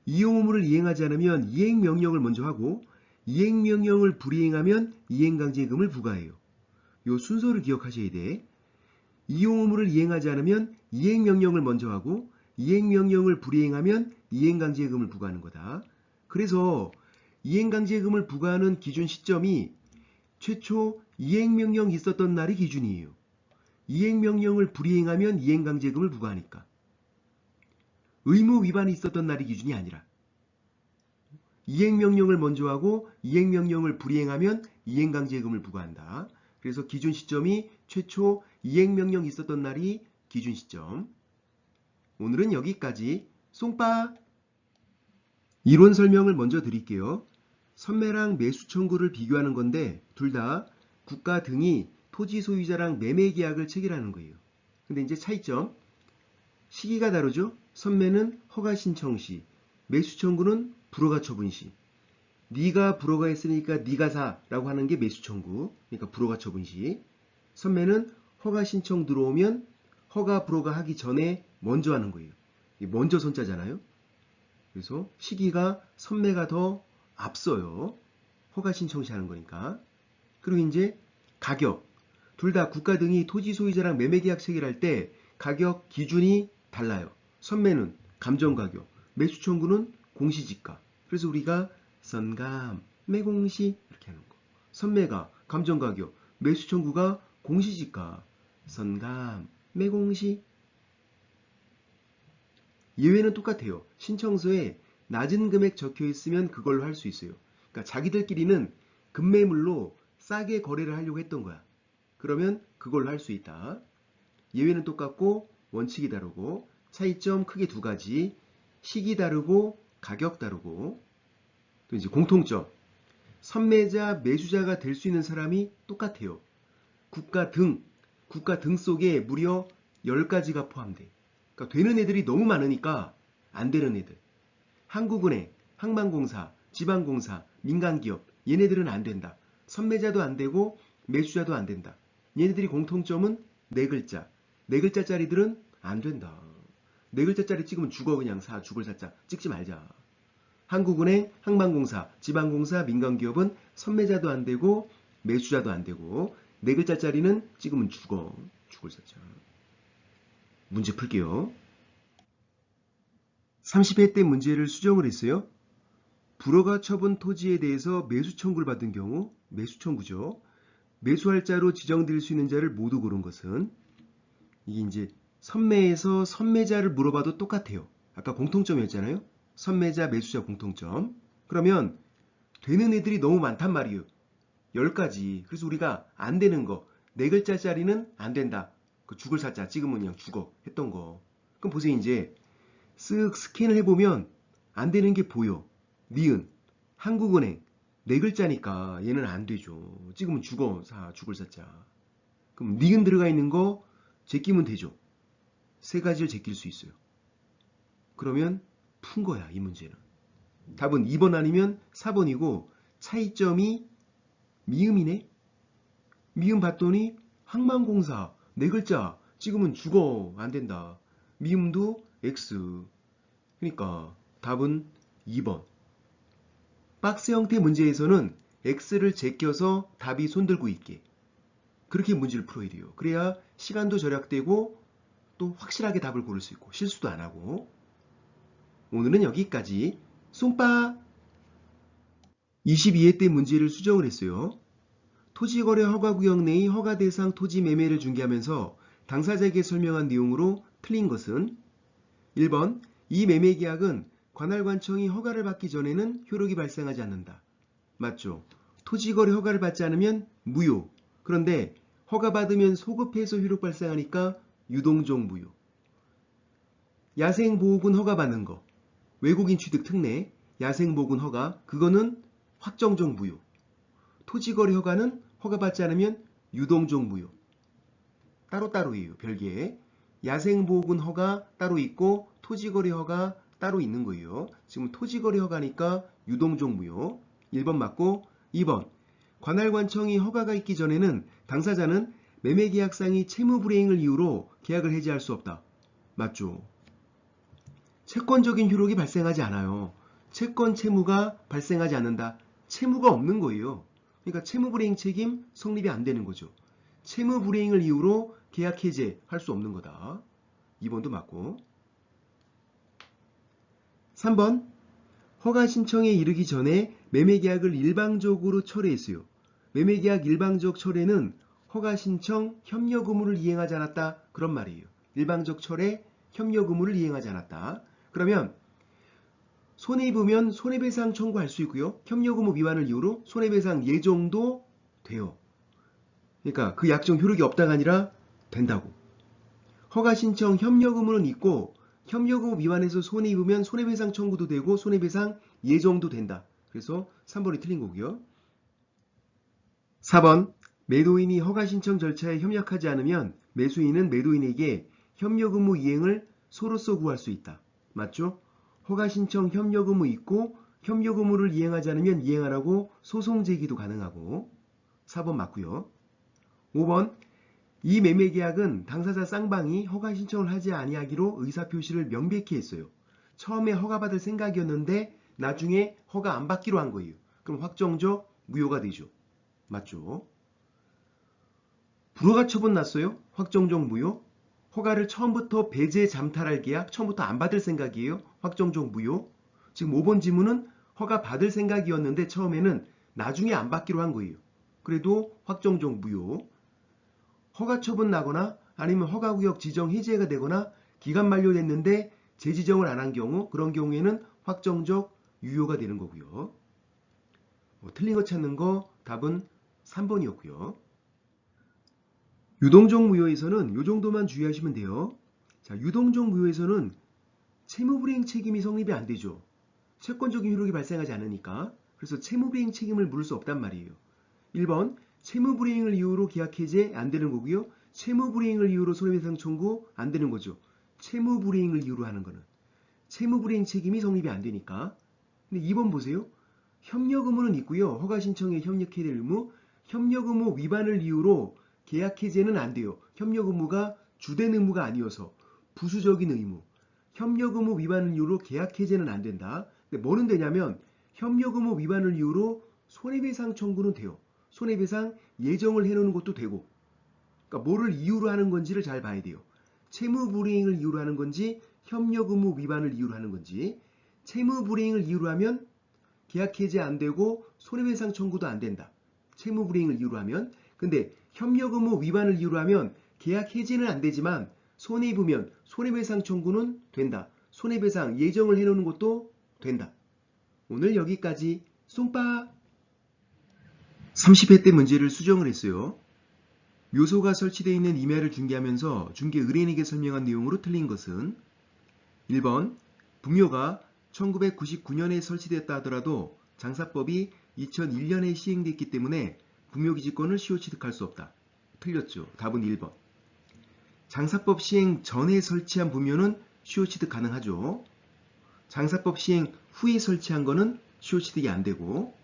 이용의무를 이행하지 않으면 이행명령을 먼저 하고 이행명령을 불이행하면 이행강제금을 부과해요. 요 순서를 기억하셔야 돼. 이용의무를 이행하지 않으면 이행명령을 먼저 하고 이행명령을 불이행하면 이행강제금을 부과하는 거다. 그래서 이행강제금을 부과하는 기준 시점이 최초 이행명령이 있었던 날이 기준이에요. 이행명령을 불이행하면 이행강제금을 부과하니까. 의무 위반이 있었던 날이 기준이 아니라 이행명령을 먼저 하고 이행명령을 불이행하면 이행강제금을 부과한다. 그래서 기준 시점이 최초 이행명령이 있었던 날이 기준 시점. 오늘은 여기까지. 쏨빠! 이론 설명을 먼저 드릴게요. 선매랑 매수 청구를 비교하는 건데 둘 다 국가 등이 토지 소유자랑 매매 계약을 체결하는 거예요. 근데 이제 차이점. 시기가 다르죠? 선매는 허가 신청 시, 매수 청구는 불허가 처분 시. 네가 불허가 했으니까 네가 사라고 하는 게 매수 청구. 그러니까 불허가 처분 시. 선매는 허가 신청 들어오면 허가 불허가 하기 전에 먼저 하는 거예요. 먼저 손자잖아요. 그래서 시기가 선매가 더 앞서요. 허가 신청 시 하는 거니까. 그리고 이제 가격. 둘 다 국가 등이 토지 소유자랑 매매계약 체결할 때 가격 기준이 달라요. 선매는 감정가격, 매수 청구는 공시지가. 그래서 우리가 선감, 매공시 이렇게 하는 거. 선매가 감정가격, 매수 청구가 공시지가. 선감, 매공시. 예외는 똑같아요. 신청서에 낮은 금액 적혀 있으면 그걸로 할 수 있어요. 그러니까 자기들끼리는 급매물로 싸게 거래를 하려고 했던 거야. 그러면 그걸로 할 수 있다. 예외는 똑같고 원칙이 다르고 차이점 크게 두 가지. 시기 다르고 가격 다르고 또 이제 공통점. 선매자, 매수자가 될 수 있는 사람이 똑같아요. 국가 등 속에 무려 10가지가 포함돼. 그러니까 되는 애들이 너무 많으니까 안 되는 애들. 한국은행, 항만공사, 지방공사, 민간기업 얘네들은 안 된다. 선매자도 안 되고 매수자도 안 된다. 얘네들이 공통점은 네 글자. 네 글자짜리들은 안 된다. 네 글자짜리 찍으면 죽어. 그냥 사. 죽을 사자. 찍지 말자. 한국은행, 항만공사, 지방공사, 민간기업은 선매자도 안 되고 매수자도 안 되고 네 글자짜리는 찍으면 죽어. 죽을 사자. 문제 풀게요. 30회 때 문제를 수정을 했어요. 불허가 처분 토지에 대해서 매수 청구를 받은 경우, 매수 청구죠. 매수할 자로 지정될 수 있는 자를 모두 고른 것은, 이게 이제 선매에서 선매자를 물어봐도 똑같아요. 아까 공통점이었잖아요. 선매자, 매수자 공통점. 그러면 되는 애들이 너무 많단 말이에요. 10가지. 그래서 우리가 안 되는 거, 네 글자짜리는 안 된다. 그 죽을 사자 찍으면 그냥 죽어 했던 거. 그럼 보세요. 이제 쓱 스캔을 해보면 안 되는 게 보여. 니은, 한국은행, 네 글자니까 얘는 안 되죠. 찍으면 죽어, 죽을 사자. 그럼 니은 들어가 있는 거 제끼면 되죠. 세 가지를 제낄 수 있어요. 그러면 푼 거야, 이 문제는. 답은 2번 아니면 4번이고 차이점이 미음이네. 미음 봤더니 항만공사 네 글자 찍으면 죽어, 안 된다. 미음도 X. 그러니까 답은 2번. 박스 형태 문제에서는 X를 제껴서 답이 손들고 있게. 그렇게 문제를 풀어야 돼요. 그래야 시간도 절약되고 또 확실하게 답을 고를 수 있고 실수도 안 하고. 오늘은 여기까지. 쏨빠! 22회 때 문제를 수정을 했어요. 토지거래 허가구역 내의 허가대상 토지 매매를 중개하면서 당사자에게 설명한 내용으로 틀린 것은 1번, 이 매매계약은 관할관청이 허가를 받기 전에는 효력이 발생하지 않는다. 맞죠? 토지거래 허가를 받지 않으면 무효. 그런데 허가받으면 소급해서 효력 발생하니까 유동적 무효. 야생보호군 허가받는 거. 외국인 취득 특례, 야생보호군 허가, 그거는 확정적 무효. 토지거래 허가는 허가받지 않으면 유동적 무효. 따로따로예요. 별개. 야생보호군 허가 따로 있고 토지거래 허가 따로 있는 거예요. 지금 토지거래 허가니까 유동적 무효. 1번 맞고 2번. 관할관청이 허가가 있기 전에는 당사자는 매매계약상의 채무불이행을 이유로 계약을 해지할 수 없다. 맞죠? 채권적인 효력이 발생하지 않아요. 채권 채무가 발생하지 않는다. 채무가 없는 거예요. 그러니까 채무불이행 책임 성립이 안 되는 거죠. 채무불이행을 이유로 계약 해제할 수 없는 거다. 2번도 맞고. 3번. 허가 신청에 이르기 전에 매매계약을 일방적으로 철회했어요. 매매계약 일방적 철회는 허가 신청 협력 의무를 이행하지 않았다. 그런 말이에요. 일방적 철회, 협력 의무를 이행하지 않았다. 그러면 손해입으면 손해배상 청구할 수 있고요. 협력 의무 위반을 이유로 손해배상 예정도 돼요. 그러니까 그 약정 효력이 없다가 아니라 된다고. 허가 신청 협력 의무는 있고 협력 의무 위반해서 손해 입으면 손해배상 청구도 되고 손해배상 예정도 된다. 그래서 3번이 틀린 거고요. 4번 매도인이 허가 신청 절차에 협력하지 않으면 매수인은 매도인에게 협력 의무 이행을 소로서 구할 수 있다. 맞죠? 허가 신청 협력 의무 있고 협력 의무를 이행하지 않으면 이행하라고 소송 제기도 가능하고 4번 맞고요. 5번 이 매매 계약은 당사자 쌍방이 허가 신청을 하지 아니하기로 의사표시를 명백히 했어요. 처음에 허가받을 생각이었는데 나중에 허가 안 받기로 한 거예요. 그럼 확정적 무효가 되죠. 맞죠? 불허가 처분 났어요. 확정적 무효. 허가를 처음부터 배제 잠탈할 계약 처음부터 안 받을 생각이에요. 확정적 무효. 지금 5번 지문은 허가 받을 생각이었는데 처음에는 나중에 안 받기로 한 거예요. 그래도 확정적 무효. 허가 처분 나거나 아니면 허가구역 지정 해제가 되거나 기간 만료됐는데 재지정을 안 한 경우 그런 경우에는 확정적 유효가 되는 거고요. 틀린 거 찾는 거 답은 3번이었고요. 유동적 무효에서는 이 정도만 주의하시면 돼요. 자, 유동적 무효에서는 채무불이행 책임이 성립이 안 되죠. 채권적인 효력이 발생하지 않으니까. 그래서 채무불이행 책임을 물을 수 없단 말이에요. 1번 채무불이행을 이유로 계약 해제 안 되는 거고요. 채무불이행을 이유로 손해배상 청구 안 되는 거죠. 채무불이행을 이유로 하는 거는. 채무불이행 책임이 성립이 안 되니까. 근데 2번 보세요. 협력 의무는 있고요. 허가 신청에 협력해야 될 의무. 협력 의무 위반을 이유로 계약 해제는 안 돼요. 협력 의무가 주된 의무가 아니어서 부수적인 의무. 협력 의무 위반을 이유로 계약 해제는 안 된다. 근데 뭐는 되냐면 협력 의무 위반을 이유로 손해배상 청구는 돼요. 손해배상 예정을 해놓는 것도 되고. 그러니까 뭐를 이유로 하는 건지를 잘 봐야 돼요. 채무불이행을 이유로 하는 건지 협력 의무 위반을 이유로 하는 건지. 채무불이행을 이유로 하면 계약 해제 안 되고 손해배상 청구도 안 된다. 채무불이행을 이유로 하면. 근데 협력 의무 위반을 이유로 하면 계약 해제는 안 되지만 손해입으면 손해배상 청구는 된다. 손해배상 예정을 해놓는 것도 된다. 오늘 여기까지. 쏨빠 30회 때 문제를 수정을 했어요. 묘소가 설치되어 있는 임야를 중개하면서 중개 의뢰인에게 설명한 내용으로 틀린 것은 1번 분묘가 1999년에 설치됐다 하더라도 장사법이 2001년에 시행됐기 때문에 분묘기지권을 시효 취득할 수 없다. 틀렸죠. 답은 1번. 장사법 시행 전에 설치한 분묘는 시효 취득 가능하죠. 장사법 시행 후에 설치한 거는 시효 취득이 안 되고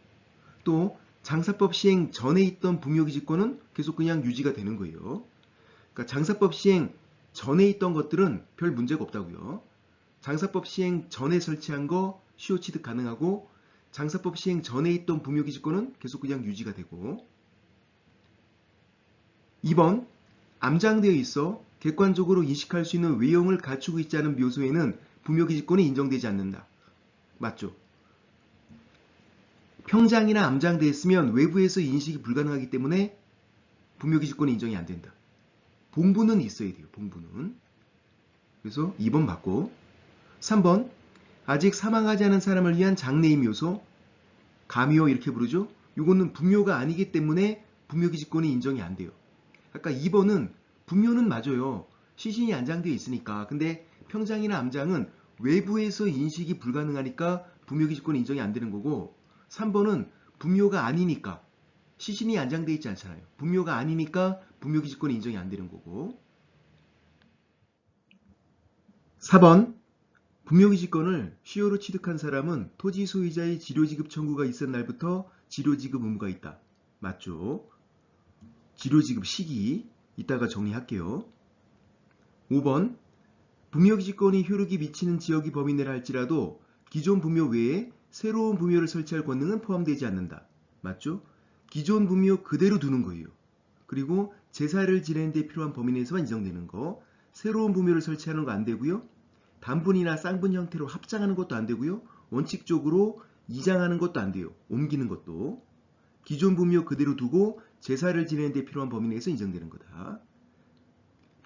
또 장사법 시행 전에 있던 분묘기지권은 계속 그냥 유지가 되는 거예요. 그러니까 장사법 시행 전에 있던 것들은 별 문제가 없다고요. 장사법 시행 전에 설치한 거 시효 취득 가능하고 장사법 시행 전에 있던 분묘기지권은 계속 그냥 유지가 되고 2번 암장되어 있어 객관적으로 인식할 수 있는 외형을 갖추고 있지 않은 묘소에는 분묘기지권이 인정되지 않는다. 맞죠? 평장이나 암장되어 있으면 외부에서 인식이 불가능하기 때문에 분묘기지권이 인정이 안 된다. 봉부는 있어야 돼요. 봉부는. 그래서 2번 맞고 3번 아직 사망하지 않은 사람을 위한 장례의 묘소 가묘 이렇게 부르죠. 이거는 분묘가 아니기 때문에 분묘기지권이 인정이 안 돼요. 아까 2번은 분묘는 맞아요. 시신이 안장되어 있으니까. 근데 평장이나 암장은 외부에서 인식이 불가능하니까 분묘기지권이 인정이 안 되는 거고 3번은 분묘가 아니니까 시신이 안장되어 있지 않잖아요. 분묘가 아니니까 분묘기지권이 인정이 안 되는 거고 4번 분묘기지권을 시효로 취득한 사람은 토지 소유자의 지료지급 청구가 있은 날부터 지료지급 의무가 있다. 맞죠? 지료지급 시기 이따가 정리할게요. 5번 분묘기지권이 효력이 미치는 지역이 범위 내라 할지라도 기존 분묘 외에 새로운 분묘를 설치할 권능은 포함되지 않는다. 맞죠? 기존 분묘 그대로 두는 거예요. 그리고 제사를 지내는 데 필요한 범위 내에서만 인정되는 거. 새로운 분묘를 설치하는 거 안 되고요. 단분이나 쌍분 형태로 합장하는 것도 안 되고요. 원칙적으로 이장하는 것도 안 돼요. 옮기는 것도. 기존 분묘 그대로 두고 제사를 지내는 데 필요한 범위 내에서 인정되는 거다.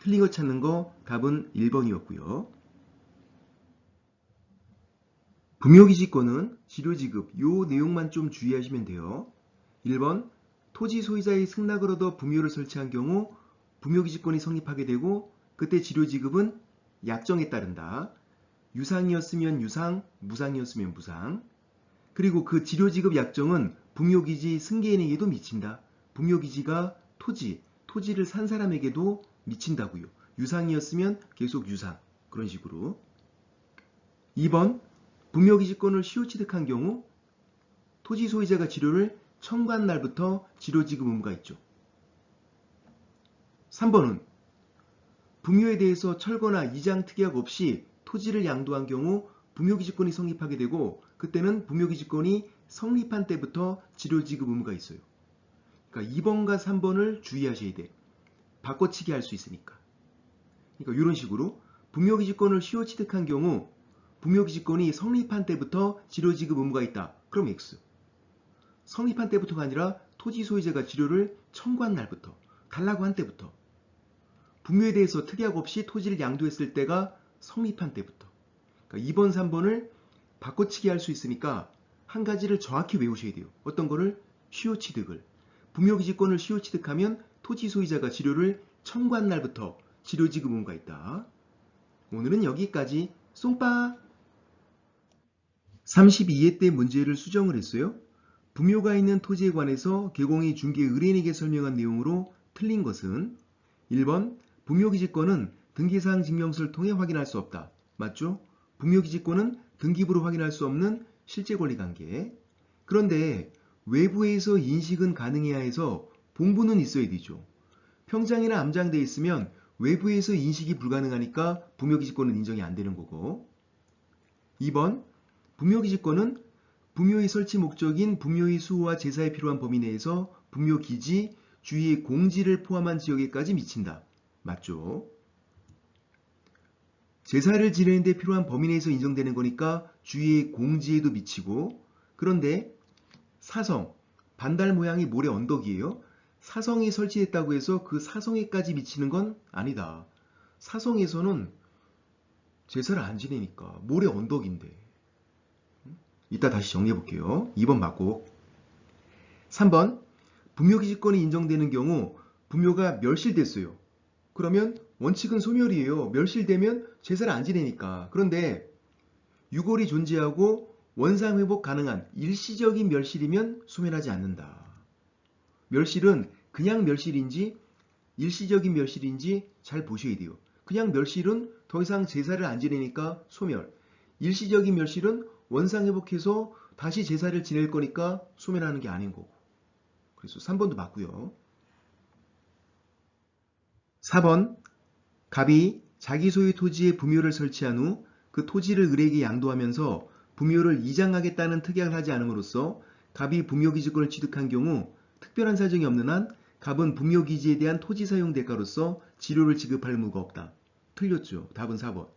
틀린 거 찾는 거 답은 1번이었고요. 분묘기지권은 지료지급 요 내용만 좀 주의하시면 돼요. 1번 토지 소유자의 승낙을 얻어 분묘를 설치한 경우 분묘기지권이 성립하게 되고 그때 지료지급은 약정에 따른다. 유상이었으면 유상, 무상이었으면 무상. 그리고 그 지료지급 약정은 분묘기지 승계인에게도 미친다. 분묘기지가 토지를 산 사람에게도 미친다고요. 유상이었으면 계속 유상. 그런 식으로. 2번, 분묘기지권을 시효취득한 경우 토지 소유자가 지료를 청구한 날부터 지료 지급 의무가 있죠. 3번은 분묘에 대해서 철거나 이장 특약 없이 토지를 양도한 경우 분묘기지권이 성립하게 되고 그때는 분묘기지권이 성립한 때부터 지료 지급 의무가 있어요. 그러니까 2번과 3번을 주의하셔야 돼. 바꿔치기 할 수 있으니까. 그러니까 이런 식으로 분묘기지권을 시효취득한 경우 분묘기지권이 성립한 때부터 지료 지급 의무가 있다. 그럼 X. 성립한 때부터가 아니라 토지 소유자가 지료를 청구한 날부터, 달라고 한 때부터. 분묘에 대해서 특약 없이 토지를 양도했을 때가 성립한 때부터. 그러니까 2번, 3번을 바꿔치기 할 수 있으니까 한 가지를 정확히 외우셔야 돼요. 어떤 거를? 시효취득을. 분묘기지권을 시효취득하면 토지 소유자가 지료를 청구한 날부터 지료 지급 의무가 있다. 오늘은 여기까지. 쏭빠! 32회 때 문제를 수정을 했어요. 분묘가 있는 토지에 관해서 개공이 중개 의뢰인에게 설명한 내용으로 틀린 것은 1번 분묘기지권은 등기사항 증명서를 통해 확인할 수 없다. 맞죠? 분묘기지권은 등기부로 확인할 수 없는 실제 권리관계. 그런데 외부에서 인식은 가능해야 해서 본부는 있어야 되죠. 평장이나 암장되어 있으면 외부에서 인식이 불가능하니까 분묘기지권은 인정이 안 되는 거고. 2번 분묘기지권은 분묘의 설치 목적인 분묘의 수호와 제사에 필요한 범위 내에서 분묘기지, 주위의 공지를 포함한 지역에까지 미친다. 맞죠? 제사를 지내는 데 필요한 범위 내에서 인정되는 거니까 주위의 공지에도 미치고. 그런데 사성, 반달 모양의 모래 언덕이에요. 사성이 설치됐다고 해서 그 사성에까지 미치는 건 아니다. 사성에서는 제사를 안 지내니까 모래 언덕인데. 이따 다시 정리해 볼게요. 2번 맞고. 3번 분묘기지권이 인정되는 경우 분묘가 멸실됐어요. 그러면 원칙은 소멸이에요. 멸실되면 제사를 안 지내니까. 그런데 유골이 존재하고 원상회복 가능한 일시적인 멸실이면 소멸하지 않는다. 멸실은 그냥 멸실인지 일시적인 멸실인지 잘 보셔야 돼요. 그냥 멸실은 더 이상 제사를 안 지내니까 소멸. 일시적인 멸실은 원상회복해서 다시 제사를 지낼 거니까 소멸하는 게 아닌 거고. 그래서 3번도 맞고요. 4번 갑이 자기 소유 토지에 분묘를 설치한 후 그 토지를 을에게 양도하면서 분묘를 이장하겠다는 특약을 하지 않음으로써 갑이 분묘기지권을 취득한 경우 특별한 사정이 없는 한 갑은 분묘기지에 대한 토지 사용 대가로서 지료를 지급할 의무가 없다. 틀렸죠. 답은 4번.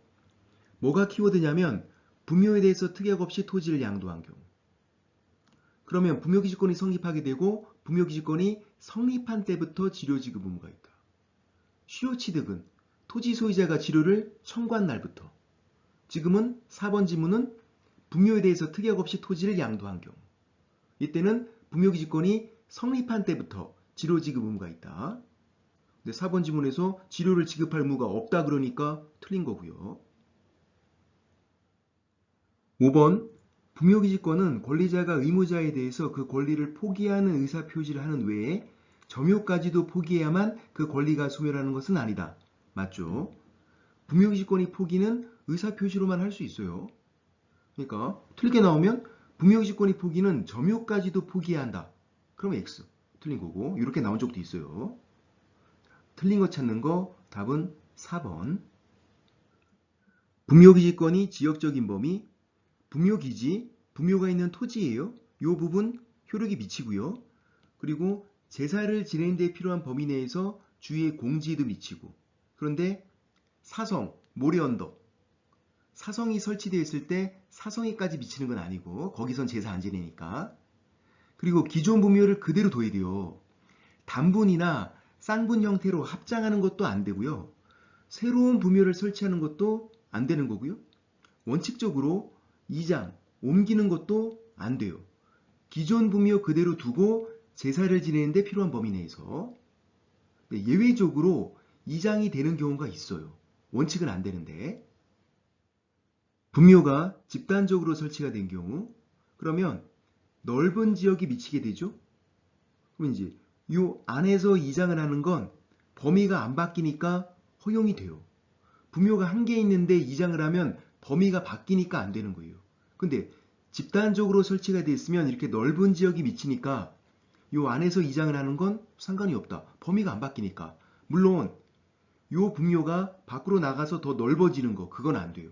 뭐가 키워드냐면 분묘에 대해서 특약 없이 토지를 양도한 경우. 그러면 분묘기지권이 성립하게 되고 분묘기지권이 성립한 때부터 지료 지급 의무가 있다. 시효취득은 토지 소유자가 지료를 청구한 날부터. 지금은 4번 지문은 분묘에 대해서 특약 없이 토지를 양도한 경우. 이때는 분묘기지권이 성립한 때부터 지료 지급 의무가 있다. 근데 4번 지문에서 지료를 지급할 의무가 없다 그러니까 틀린 거고요. 5번 분묘기지권은 권리자가 의무자에 대해서 그 권리를 포기하는 의사표시를 하는 외에 점유까지도 포기해야만 그 권리가 소멸하는 것은 아니다. 맞죠? 분묘기지권이 포기는 의사표시로만 할 수 있어요. 그러니까 틀리게 나오면 분묘기지권이 포기는 점유까지도 포기해야 한다. 그럼 X. 틀린 거고 이렇게 나온 적도 있어요. 틀린 거 찾는 거 답은 4번. 분묘기지권이 지역적인 범위. 분묘기지, 분묘가 있는 토지예요. 이 부분 효력이 미치고요. 그리고 제사를 지내는 데 필요한 범위 내에서 주위의 공지에도 미치고. 그런데 사성, 모래언덕. 사성이 설치되어 있을 때 사성에까지 미치는 건 아니고 거기선 제사 안 지내니까. 그리고 기존 분묘를 그대로 둬야 돼요. 단분이나 쌍분 형태로 합장하는 것도 안 되고요. 새로운 분묘를 설치하는 것도 안 되는 거고요. 원칙적으로 이장, 옮기는 것도 안 돼요. 기존 분묘 그대로 두고 제사를 지내는 데 필요한 범위 내에서. 예외적으로 이장이 되는 경우가 있어요. 원칙은 안 되는데. 분묘가 집단적으로 설치가 된 경우 그러면 넓은 지역이 미치게 되죠. 그럼 이제 요 안에서 이장을 하는 건 범위가 안 바뀌니까 허용이 돼요. 부묘가 한 개 있는데 이장을 하면 범위가 바뀌니까 안 되는 거예요. 근데 집단적으로 설치가 돼 있으면 이렇게 넓은 지역이 미치니까 요 안에서 이장을 하는 건 상관이 없다. 범위가 안 바뀌니까. 물론 요 부묘가 밖으로 나가서 더 넓어지는 거 그건 안 돼요.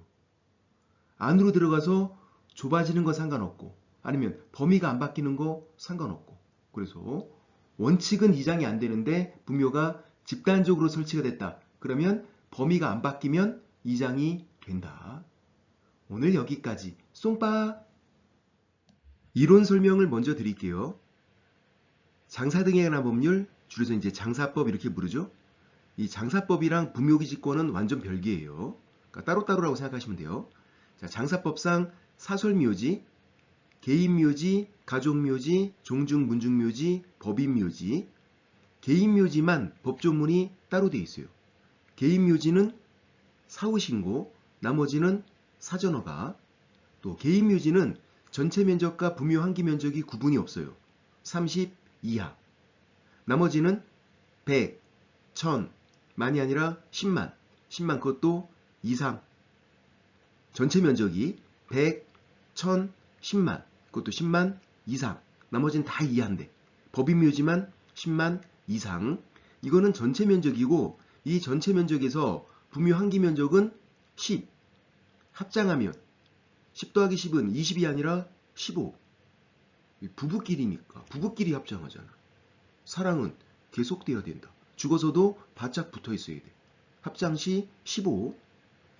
안으로 들어가서 좁아지는 건 상관없고 아니면 범위가 안 바뀌는 거 상관없고 그래서 원칙은 이장이 안 되는데 부묘가 집단적으로 설치가 됐다. 그러면 범위가 안 바뀌면 이장이 된다. 오늘 여기까지. 쏨빠! 이론 설명을 먼저 드릴게요. 장사 등에 관한 법률, 줄여서 이제 장사법 이렇게 부르죠. 이 장사법이랑 부묘기지권은 완전 별개예요. 그러니까 따로따로라고 생각하시면 돼요. 자, 장사법상 사설묘지, 개인묘지, 가족묘지, 종중문중묘지, 법인묘지, 개인묘지만 법조문이 따로 돼 있어요. 개인묘지는 사후신고, 나머지는 사전허가, 또 개인묘지는 전체 면적과 부묘 한기 면적이 구분이 없어요. 30 이하. 나머지는 100, 1000, 만이 아니라 10만, 10만 그것도 이상. 전체 면적이 100, 1000, 10만, 그것도 10만 이상. 나머지는 다 이하인데 법인묘지만 10만 이상. 이거는 전체 면적이고 이 전체 면적에서 부묘 한기 면적은 10. 합장하면 10 더하기 10은 20이 아니라 15. 부부끼리니까 부부끼리 합장하잖아. 사랑은 계속돼야 된다. 죽어서도 바짝 붙어 있어야 돼. 합장 시 15.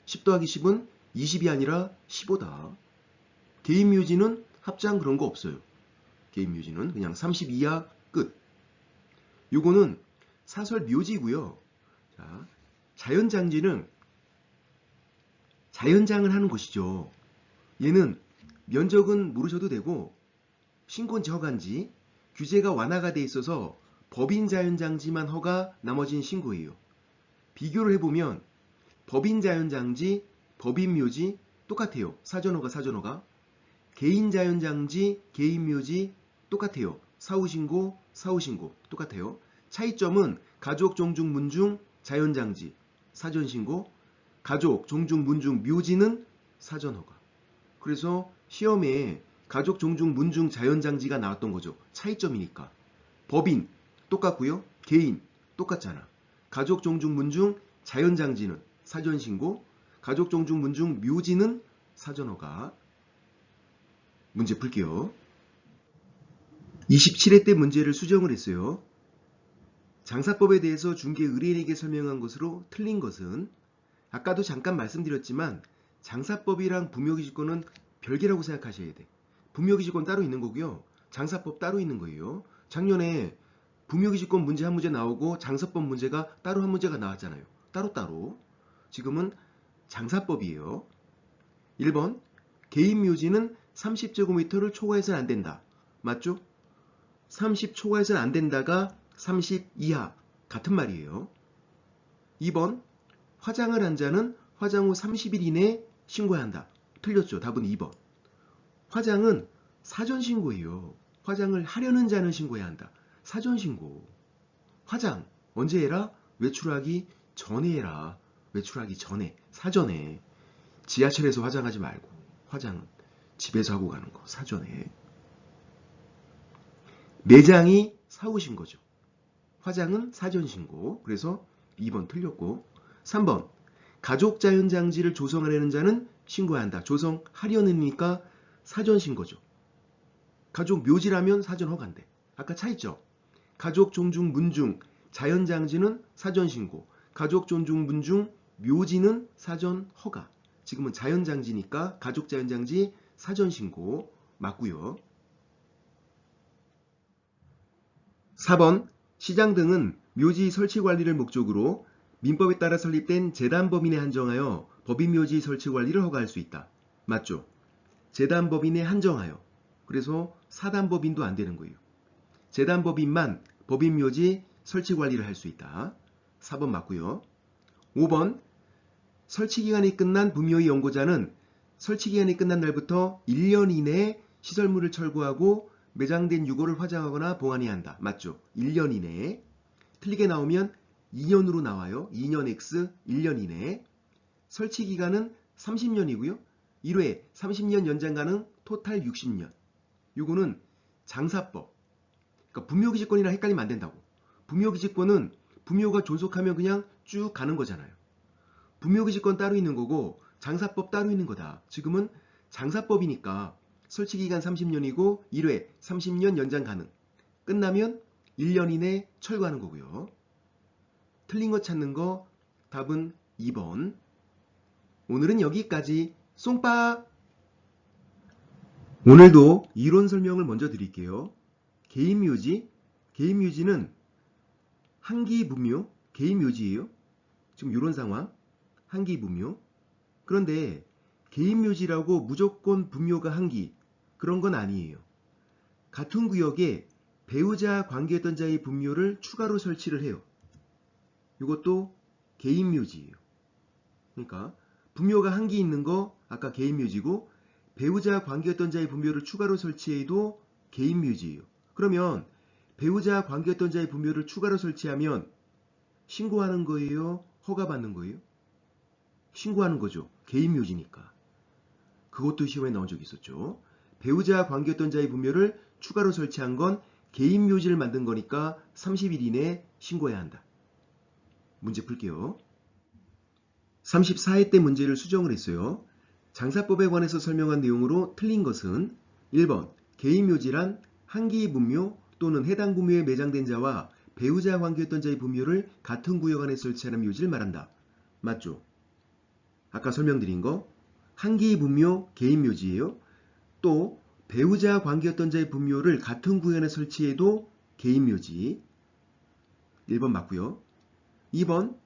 10 더하기 10은 20이 아니라 15다. 개인묘지는 합장 그런 거 없어요. 개인묘지는 그냥 30 이하 끝. 요거는 사설묘지고요. 자, 자연장지는 자연장을 하는 것이죠. 얘는 면적은 모르셔도 되고 신고인지 허가인지 규제가 완화가 돼 있어서 법인 자연장지만 허가, 나머지는 신고예요. 비교를 해보면 법인 자연장지, 법인 묘지 똑같아요. 사전허가, 사전허가. 개인 자연장지, 개인 묘지 똑같아요. 사후신고, 사후신고 똑같아요. 차이점은 가족, 종중, 문중, 자연장지, 사전신고, 가족, 종중, 문중, 묘지는 사전허가. 그래서 시험에 가족, 종중, 문중, 자연장지가 나왔던 거죠. 차이점이니까. 법인 똑같고요. 개인 똑같잖아. 가족, 종중, 문중, 자연장지는 사전신고, 가족, 종중, 문중, 묘지는 사전허가. 문제 풀게요. 27회 때 문제를 수정을 했어요. 장사법에 대해서 중개 의뢰인에게 설명한 것으로 틀린 것은 아까도 잠깐 말씀드렸지만 장사법이랑 부묘기지권은 별개라고 생각하셔야 돼. 부묘기지권 따로 있는 거고요. 장사법 따로 있는 거예요. 작년에 부묘기지권 문제 한 문제 나오고 장사법 문제가 따로 한 문제가 나왔잖아요. 따로따로. 지금은 장사법이에요. 1번 개인묘지는 30제곱미터를 초과해서는 안 된다. 맞죠? 30 초과해서는 안 된다가 30 이하 같은 말이에요. 2번 화장을 한 자는 화장 후 30일 이내에 신고해야 한다. 틀렸죠. 답은 2번. 화장은 사전신고예요. 화장을 하려는 자는 신고해야 한다. 사전신고. 화장 언제 해라? 외출하기 전에 해라. 외출하기 전에. 사전에. 지하철에서 화장하지 말고 화장은 집에서 하고 가는 거. 사전에. 매장이 사오신 거죠. 화장은 사전신고. 그래서 2번 틀렸고 3번 가족 자연장지를 조성하려는 자는 신고해야 한다. 조성하려니까 사전신고죠. 가족 묘지라면 사전허가인데. 아까 차있죠. 가족 종중 문중 자연장지는 사전신고. 가족 종중 문중 묘지는 사전허가. 지금은 자연장지니까 가족 자연장지 사전신고 맞고요. 4번 시장 등은 묘지 설치 관리를 목적으로 민법에 따라 설립된 재단법인에 한정하여 법인묘지 설치 관리를 허가할 수 있다. 맞죠? 재단법인에 한정하여. 그래서 사단법인도 안 되는 거예요. 재단법인만 법인묘지 설치 관리를 할 수 있다. 4번 맞고요. 5번 설치기간이 끝난 부묘의 연고자는 설치기간이 끝난 날부터 1년 이내에 시설물을 철거하고 매장된 유고를 화장하거나 보관해야 한다. 맞죠? 1년 이내에. 틀리게 나오면 2년으로 나와요. 2년 X 1년 이내에. 설치 기간은 30년이고요. 1회 30년 연장 가능 토탈 60년. 요거는 장사법. 그러니까 분묘기지권이랑 헷갈리면 안 된다고. 분묘기지권은 분묘가 존속하면 그냥 쭉 가는 거잖아요. 분묘기지권 따로 있는 거고 장사법 따로 있는 거다. 지금은 장사법이니까 설치기간 30년이고 1회 30년 연장 가능. 끝나면 1년 이내 철거하는 거고요. 틀린 거 찾는 거 답은 2번. 오늘은 여기까지. 쏭빠! 오늘도 이론 설명을 먼저 드릴게요. 개인묘지. 개인묘지는 한기분묘. 개인묘지예요. 지금 이런 상황. 한기분묘. 그런데 개인묘지라고 무조건 분묘가 한기. 그런 건 아니에요. 같은 구역에 배우자 관계했던 자의 분묘를 추가로 설치를 해요. 이것도 개인묘지예요. 그러니까 분묘가 한기 있는 거 아까 개인묘지고 배우자 관계했던 자의 분묘를 추가로 설치해도 개인묘지예요. 그러면 배우자 관계했던 자의 분묘를 추가로 설치하면 신고하는 거예요? 허가받는 거예요? 신고하는 거죠. 개인묘지니까. 그것도 시험에 나온 적이 있었죠. 배우자 관계했던 자의 분묘를 추가로 설치한 건 개인묘지를 만든 거니까 30일 이내에 신고해야 한다. 문제 풀게요. 34회 때 문제를 수정을 했어요. 장사법에 관해서 설명한 내용으로 틀린 것은 1번 개인묘지란 한기분묘 또는 해당 분묘에 매장된 자와 배우자 관계했던 자의 분묘를 같은 구역 안에 설치하는 묘지를 말한다. 맞죠? 아까 설명드린 거 한기분묘 개인묘지예요. 또 배우자 관계였던 자의 분묘를 같은 구역에 설치해도 개인묘지. 1번 맞고요. 2번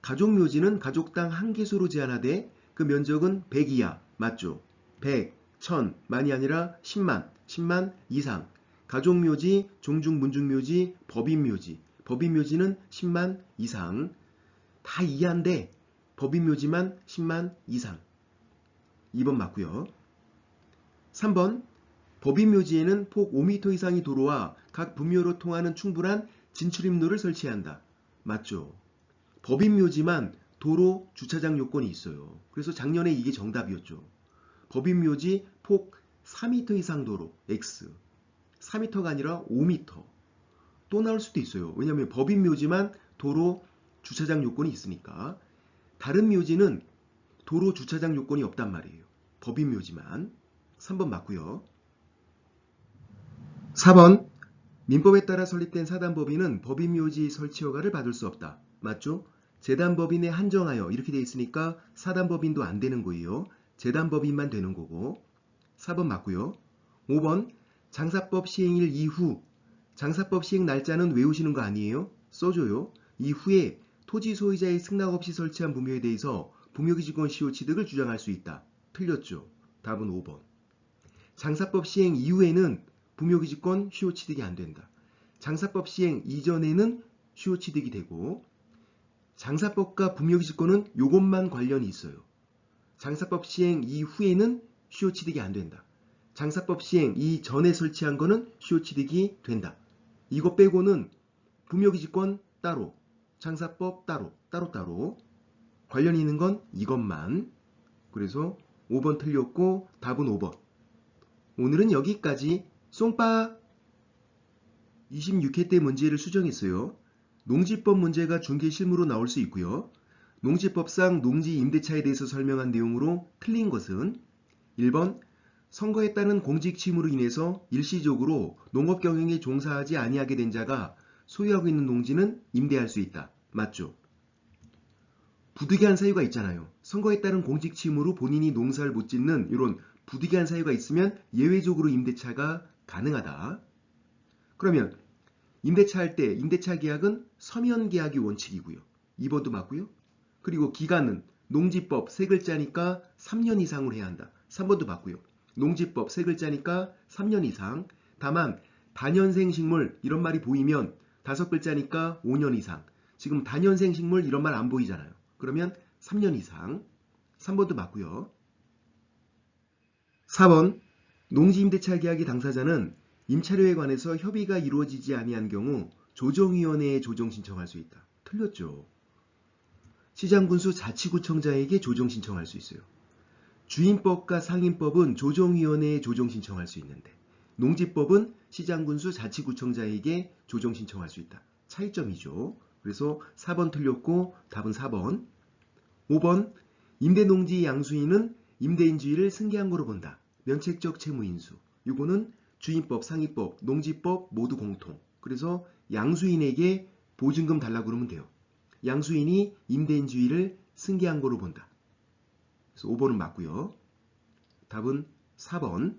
가족묘지는 가족당 한 개수로 제한하되 그 면적은 100 이하. 맞죠? 100, 1000, 만이 아니라 10만, 10만 이상. 가족묘지, 종중문중묘지, 법인묘지. 법인묘지는 10만 이상. 다 이하인데 법인묘지만 10만 이상. 2번 맞고요. 3번 법인묘지에는 폭 5m 이상의 도로와 각 분묘로 통하는 충분한 진출입로를 설치해야 한다. 맞죠? 법인묘지만 도로 주차장 요건이 있어요. 그래서 작년에 이게 정답이었죠. 법인묘지 폭 4m 이상 도로 X. 4m가 아니라 5m. 또 나올 수도 있어요. 왜냐하면 법인묘지만 도로 주차장 요건이 있으니까. 다른 묘지는 도로 주차장 요건이 없단 말이에요. 법인묘지만. 3번 맞고요. 4번 민법에 따라 설립된 사단법인은 법인묘지 설치 허가를 받을 수 없다. 맞죠? 재단법인에 한정하여 이렇게 돼 있으니까 사단법인도 안 되는 거예요. 재단법인만 되는 거고. 4번 맞고요. 5번 장사법 시행일 이후. 장사법 시행 날짜는 외우시는 거 아니에요? 써줘요. 이후에 토지 소유자의 승낙 없이 설치한 분묘에 대해서 분묘기지권 시효 취득을 주장할 수 있다. 틀렸죠? 답은 5번. 장사법 시행 이후에는 분묘기지권 시효 취득이 안 된다. 장사법 시행 이전에는 시효 취득이 되고 장사법과 분묘기지권은 요것만 관련이 있어요. 장사법 시행 이후에는 시효 취득이 안 된다. 장사법 시행 이전에 설치한 거는 시효 취득이 된다. 이거 빼고는 분묘기지권 따로, 장사법 따로, 따로따로 관련이 있는 건 이것만. 그래서 5번 틀렸고 답은 5번. 오늘은 여기까지. 쏭빠! 26회 때 문제를 수정했어요. 농지법 문제가 중개 실무로 나올 수 있고요. 농지법상 농지 임대차에 대해서 설명한 내용으로 틀린 것은 1번 선거에 따른 공직 취임으로 인해서 일시적으로 농업 경영에 종사하지 아니하게 된 자가 소유하고 있는 농지는 임대할 수 있다. 맞죠? 부득이한 사유가 있잖아요. 선거에 따른 공직 취임으로 본인이 농사를 못 짓는 이런 부득이한 사유가 있으면 예외적으로 임대차가 가능하다. 그러면 임대차 할 때 임대차 계약은 서면 계약이 원칙이고요. 2번도 맞고요. 그리고 기간은 농지법 세 글자니까 3년 이상으로 해야 한다. 3번도 맞고요. 농지법 세 글자니까 3년 이상. 다만 다년생 식물 이런 말이 보이면 5글자니까 5년 이상. 지금 다년생 식물 이런 말 안 보이잖아요. 그러면 3년 이상. 3번도 맞고요. 4번 농지임대차 계약의 당사자는 임차료에 관해서 협의가 이루어지지 아니한 경우 조정위원회에 조정 신청할 수 있다. 틀렸죠. 시장군수 자치구청장에게 조정 신청할 수 있어요. 주임법과 상임법은 조정위원회에 조정 신청할 수 있는데 농지법은 시장군수 자치구청장에게 조정 신청할 수 있다. 차이점이죠. 그래서 4번 틀렸고 답은 4번. 5번 임대농지 양수인은 임대인주의를 승계한 거로 본다. 면책적 채무인수. 이거는 주임법, 상임법, 농지법 모두 공통. 그래서 양수인에게 보증금 달라고 그러면 돼요. 양수인이 임대인주의를 승계한 거로 본다. 그래서 5번은 맞고요. 답은 4번.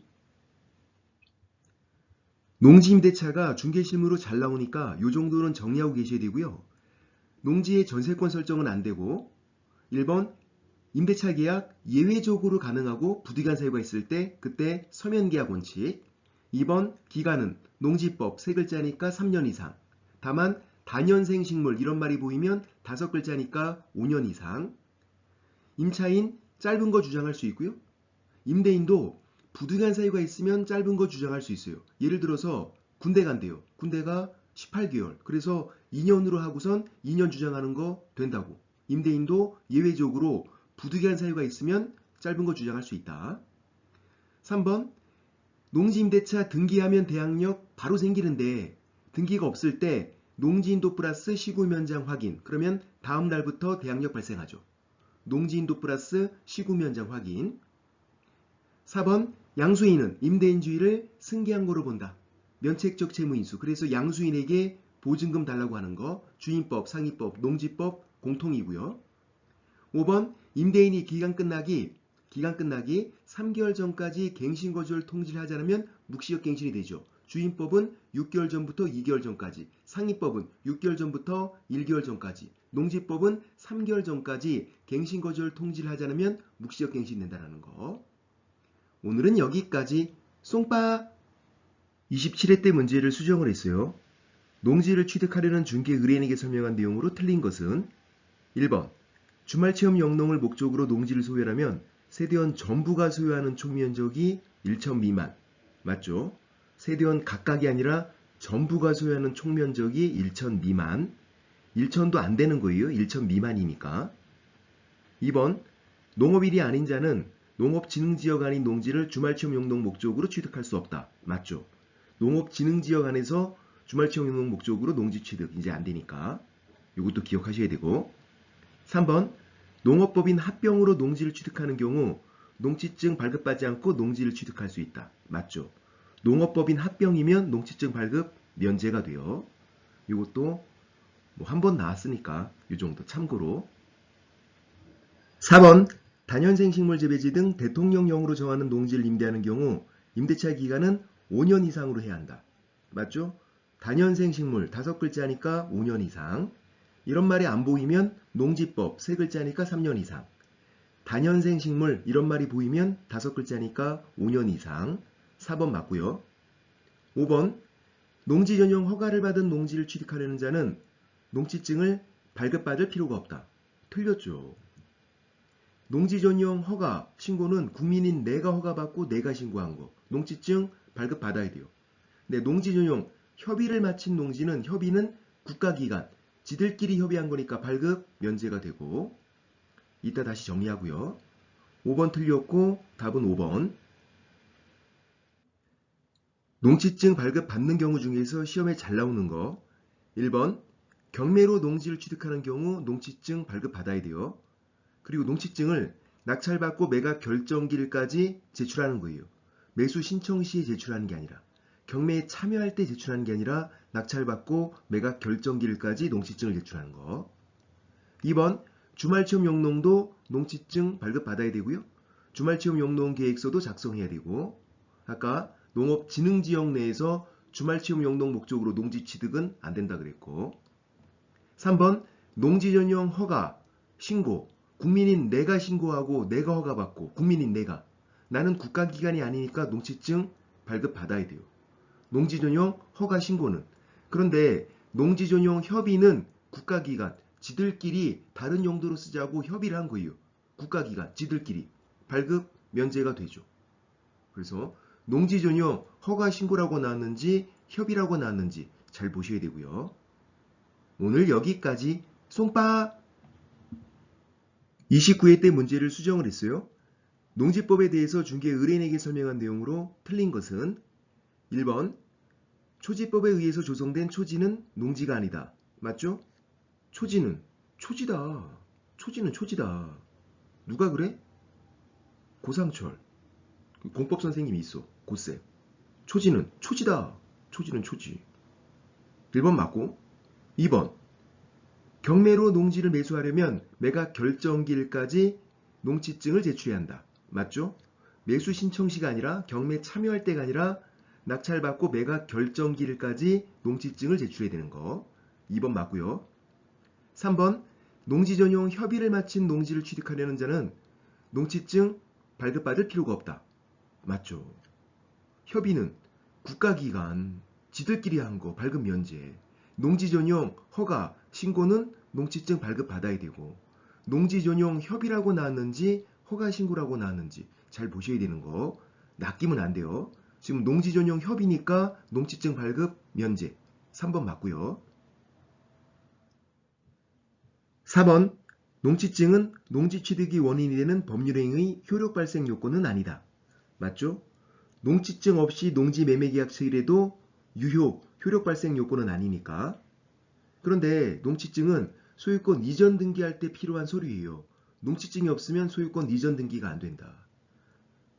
농지임대차가 중개실무로 잘 나오니까 이 정도는 정리하고 계셔야 되고요. 농지의 전세권 설정은 안 되고 1번 임대차 계약 예외적으로 가능하고 부득이한 사유가 있을 때 그때 서면계약 원칙. 2번 기간은 농지법 3글자니까 3년 이상. 다만 단연생 식물 이런 말이 보이면 5글자니까 5년 이상. 임차인 짧은 거 주장할 수 있고요. 임대인도 부득이한 사유가 있으면 짧은 거 주장할 수 있어요. 예를 들어서 군대 간대요. 군대가 18개월. 그래서 2년으로 하고선 2년 주장하는 거 된다고. 임대인도 예외적으로 부득이한 사유가 있으면 짧은 거 주장할 수 있다. 3번 농지임대차 등기하면 대항력 바로 생기는데 등기가 없을 때 농지인도 플러스 시구면장 확인. 그러면 다음 날부터 대항력 발생하죠. 농지인도 플러스 시구면장 확인. 4번 양수인은 임대인주의를 승계한 거로 본다. 면책적 채무인수. 그래서 양수인에게 보증금 달라고 하는 거 주임법, 상임법, 농지법 공통이고요. 5번 임대인이 기간 끝나기 3개월 전까지 갱신거주를 통지를 하지 않으면 묵시적 갱신이 되죠. 주임법은 6개월 전부터 2개월 전까지, 상임법은 6개월 전부터 1개월 전까지, 농지법은 3개월 전까지 갱신거주를 통지를 하지 않으면 묵시적 갱신이 된다는 거. 오늘은 여기까지. 쏭빠 27회 때 문제를 수정을 했어요. 농지를 취득하려는 중개 의뢰인에게 설명한 내용으로 틀린 것은 1번 주말체험 영농을 목적으로 농지를 소유하면 세대원 전부가 소유하는 총면적이 1천 미만. 맞죠? 세대원 각각이 아니라 전부가 소유하는 총면적이 1천 미만. 1천도 안 되는 거예요. 1천 미만이니까. 2번 농업일이 아닌 자는 농업진흥지역 아닌 농지를 주말체험 영농 목적으로 취득할 수 없다. 맞죠? 농업진흥지역 안에서 주말체험 영농 목적으로 농지 취득 이제 안 되니까 이것도 기억하셔야 되고. 3번 농업법인 합병으로 농지를 취득하는 경우 농지증 발급받지 않고 농지를 취득할 수 있다. 맞죠? 농업법인 합병이면 농지증 발급 면제가 돼요. 이것도 뭐 한 번 나왔으니까 이 정도 참고로. 4번 단연생 식물 재배지 등 대통령령으로 정하는 농지를 임대하는 경우 임대차 기간은 5년 이상으로 해야 한다. 맞죠? 단연생 식물 5글자니까 5년 이상. 이런 말이 안 보이면 농지법 3글자니까 3년 이상. 단연생 식물 이런 말이 보이면 5글자니까 5년 이상. 4번 맞고요. 5번 농지 전용 허가를 받은 농지를 취득하려는 자는 농지증을 발급받을 필요가 없다. 틀렸죠. 농지 전용 허가 신고는 국민인 내가 허가받고 내가 신고한 거. 농지증 발급받아야 돼요. 근데 농지 전용 협의를 마친 농지는 협의는 국가기관 지들끼리 협의한 거니까 발급 면제가 되고. 이따 다시 정리하고요. 5번 틀렸고 답은 5번. 농지증 발급 받는 경우 중에서 시험에 잘 나오는 거 1번 경매로 농지를 취득하는 경우 농지증 발급 받아야 돼요. 그리고 농지증을 낙찰받고 매각 결정일까지 제출하는 거예요. 매수 신청 시에 제출하는 게 아니라 경매에 참여할 때 제출하는 게 아니라 낙찰받고 매각 결정일까지 농지증을 제출하는 거. 2번 주말체험 영농도 농지증 발급받아야 되고요. 주말체험 영농 계획서도 작성해야 되고. 아까 농업진흥지역 내에서 주말체험 영농 목적으로 농지 취득은 안 된다 그랬고. 3번 농지 전용 허가 신고 국민인 내가 신고하고 내가 허가받고 국민인 내가 나는 국가기관이 아니니까 농지증 발급받아야 돼요. 농지 전용 허가 신고는. 그런데 농지 전용 협의는 국가기관 지들끼리 다른 용도로 쓰자고 협의를 한 거예요. 국가기관 지들끼리 발급 면제가 되죠. 그래서 농지 전용 허가 신고라고 나왔는지 협의라고 나왔는지 잘 보셔야 되고요. 오늘 여기까지 송빠 29회 때 문제를 수정을 했어요. 농지법에 대해서 중개 의뢰인에게 설명한 내용으로 틀린 것은 1번 초지법에 의해서 조성된 초지는 농지가 아니다. 맞죠? 초지는 초지다. 초지는 초지다. 누가 그래? 고상철. 공법 선생님이 있어. 고쌤. 초지는 초지다. 초지는 초지. 1번 맞고 2번 경매로 농지를 매수하려면 매각 결정기일까지 농지증을 제출해야 한다. 맞죠? 매수 신청시가 아니라 경매 참여할 때가 아니라 낙찰받고 매각 결정기일까지 농지증을 제출해야 되는 거. 2번 맞고요. 3번 농지 전용 협의를 마친 농지를 취득하려는 자는 농지증 발급받을 필요가 없다. 맞죠? 협의는 국가기관, 지들끼리 한 거 발급 면제. 농지 전용 허가, 신고는 농지증 발급 받아야 되고 농지 전용 협의라고 나왔는지 허가 신고라고 나왔는지 잘 보셔야 되는 거. 낚이면 안 돼요. 지금 농지 전용 협의니까 농지증 발급 면제. 3번 맞고요. 4번 농지증은 농지 취득이 원인이 되는 법률행위의 효력 발생 요건은 아니다. 맞죠? 농지증 없이 농지 매매 계약 체결해도 효력 발생 요건은 아니니까. 그런데 농지증은 소유권 이전 등기할 때 필요한 서류예요. 농지증이 없으면 소유권 이전 등기가 안 된다.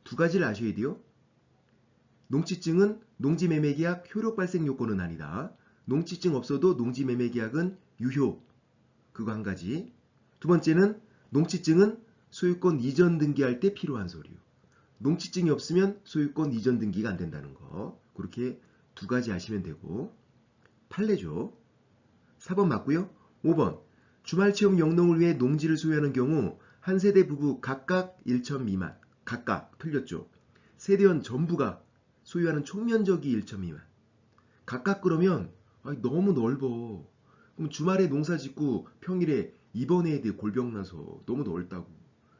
두 가지를 아셔야 돼요. 농지증은 농지 매매 계약 효력 발생 요건은 아니다. 농지증 없어도 농지 매매 계약은 유효. 그거 한 가지. 두 번째는 농지증은 소유권 이전 등기할 때 필요한 서류. 농지증이 없으면 소유권 이전 등기가 안 된다는 거. 그렇게 두 가지 아시면 되고. 판례죠. 4번 맞고요. 5번 주말체험 영농을 위해 농지를 소유하는 경우 한 세대 부부 각각 1천 미만. 각각 틀렸죠. 세대원 전부가 소유하는 총면적이 1천 미만. 각각 그러면 너무 넓어. 그럼 주말에 농사 짓고 평일에 입원해야 돼. 골병나서 너무 넓다고.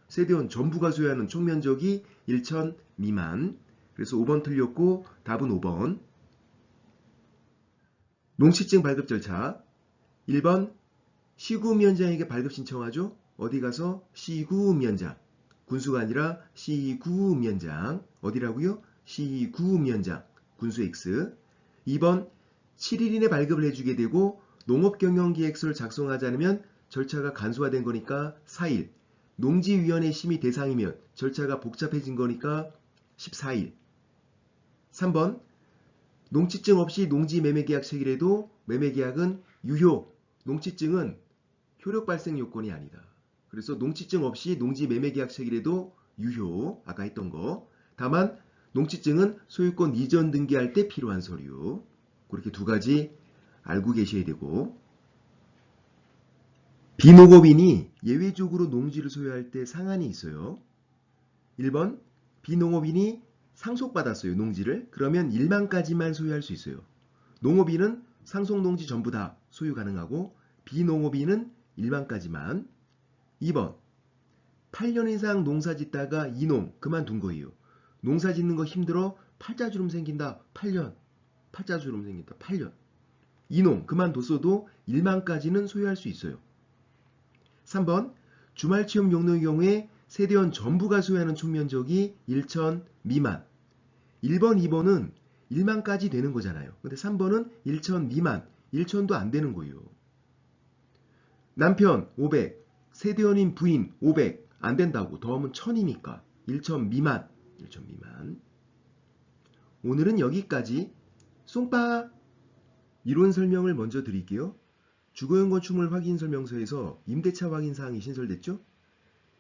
세대원 전부가 소유하는 총면적이 1천 미만. 그래서 5번 틀렸고 답은 5번. 농지증 발급 절차. 1번 시구위원장에게 발급 신청하죠. 어디 가서 시구위원장. 군수가 아니라 시구위원장. 어디라고요? 시구위원장. 군수 X. 2번 7일 이내 발급을 해주게 되고 농업경영기획서를 작성하지 않으면 절차가 간소화된 거니까 4일. 농지위원회 심의 대상이면 절차가 복잡해진 거니까 14일. 3번 농지증 없이 농지 매매계약 체결해도 매매계약은 유효. 농지증은 효력 발생 요건이 아니다. 그래서 농지증 없이 농지 매매계약 체결해도 유효. 아까 했던 거. 다만 농지증은 소유권 이전 등기할 때 필요한 서류. 그렇게 두 가지 알고 계셔야 되고. 비농업인이 예외적으로 농지를 소유할 때 상한이 있어요. 1번 비농업인이 상속받았어요. 농지를. 그러면 1만까지만 소유할 수 있어요. 농업인은 상속농지 전부 다 소유 가능하고 비농업인은 1만까지만. 2번 8년 이상 농사 짓다가 이농 그만둔 거예요. 농사 짓는 거 힘들어 팔자주름 생긴다. 8년. 팔자주름 생긴다. 8년. 이농 그만뒀어도 1만까지는 소유할 수 있어요. 3번 주말체험 용도의 경우에 세대원 전부가 소유하는 총면적이 1천 미만. 1번, 2번은 1만까지 되는 거잖아요. 근데 3번은 1천 미만. 1천도 안 되는 거예요. 남편 500, 세대원인 부인 500 안 된다고. 더하면 1000이니까 1천 미만. 1천 미만. 오늘은 여기까지. 송빠 이론 설명을 먼저 드릴게요. 주거용 건축물 확인 설명서에서 임대차 확인 사항이 신설됐죠?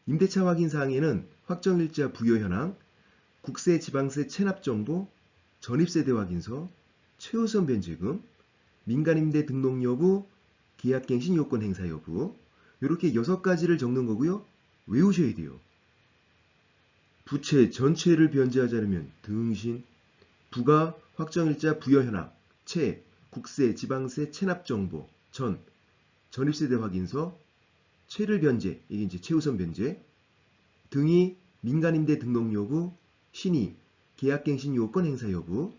임대차 확인 사항에는 확정일자 부여 현황, 국세 지방세 체납 정보, 전입세대 확인서, 최우선 변제금, 민간임대 등록 여부, 계약갱신 요건 행사 여부. 이렇게 6가지를 적는 거고요. 외우셔야 돼요. 부채 전체를 변제하지 않으면 등신, 부가 확정일자 부여 현황, 채, 국세 지방세 체납 정보, 전입세대 확인서, 채를 변제, 이게 이제 최우선 변제, 등이 민간임대 등록 여부, 신이 계약갱신 요건 행사 여부,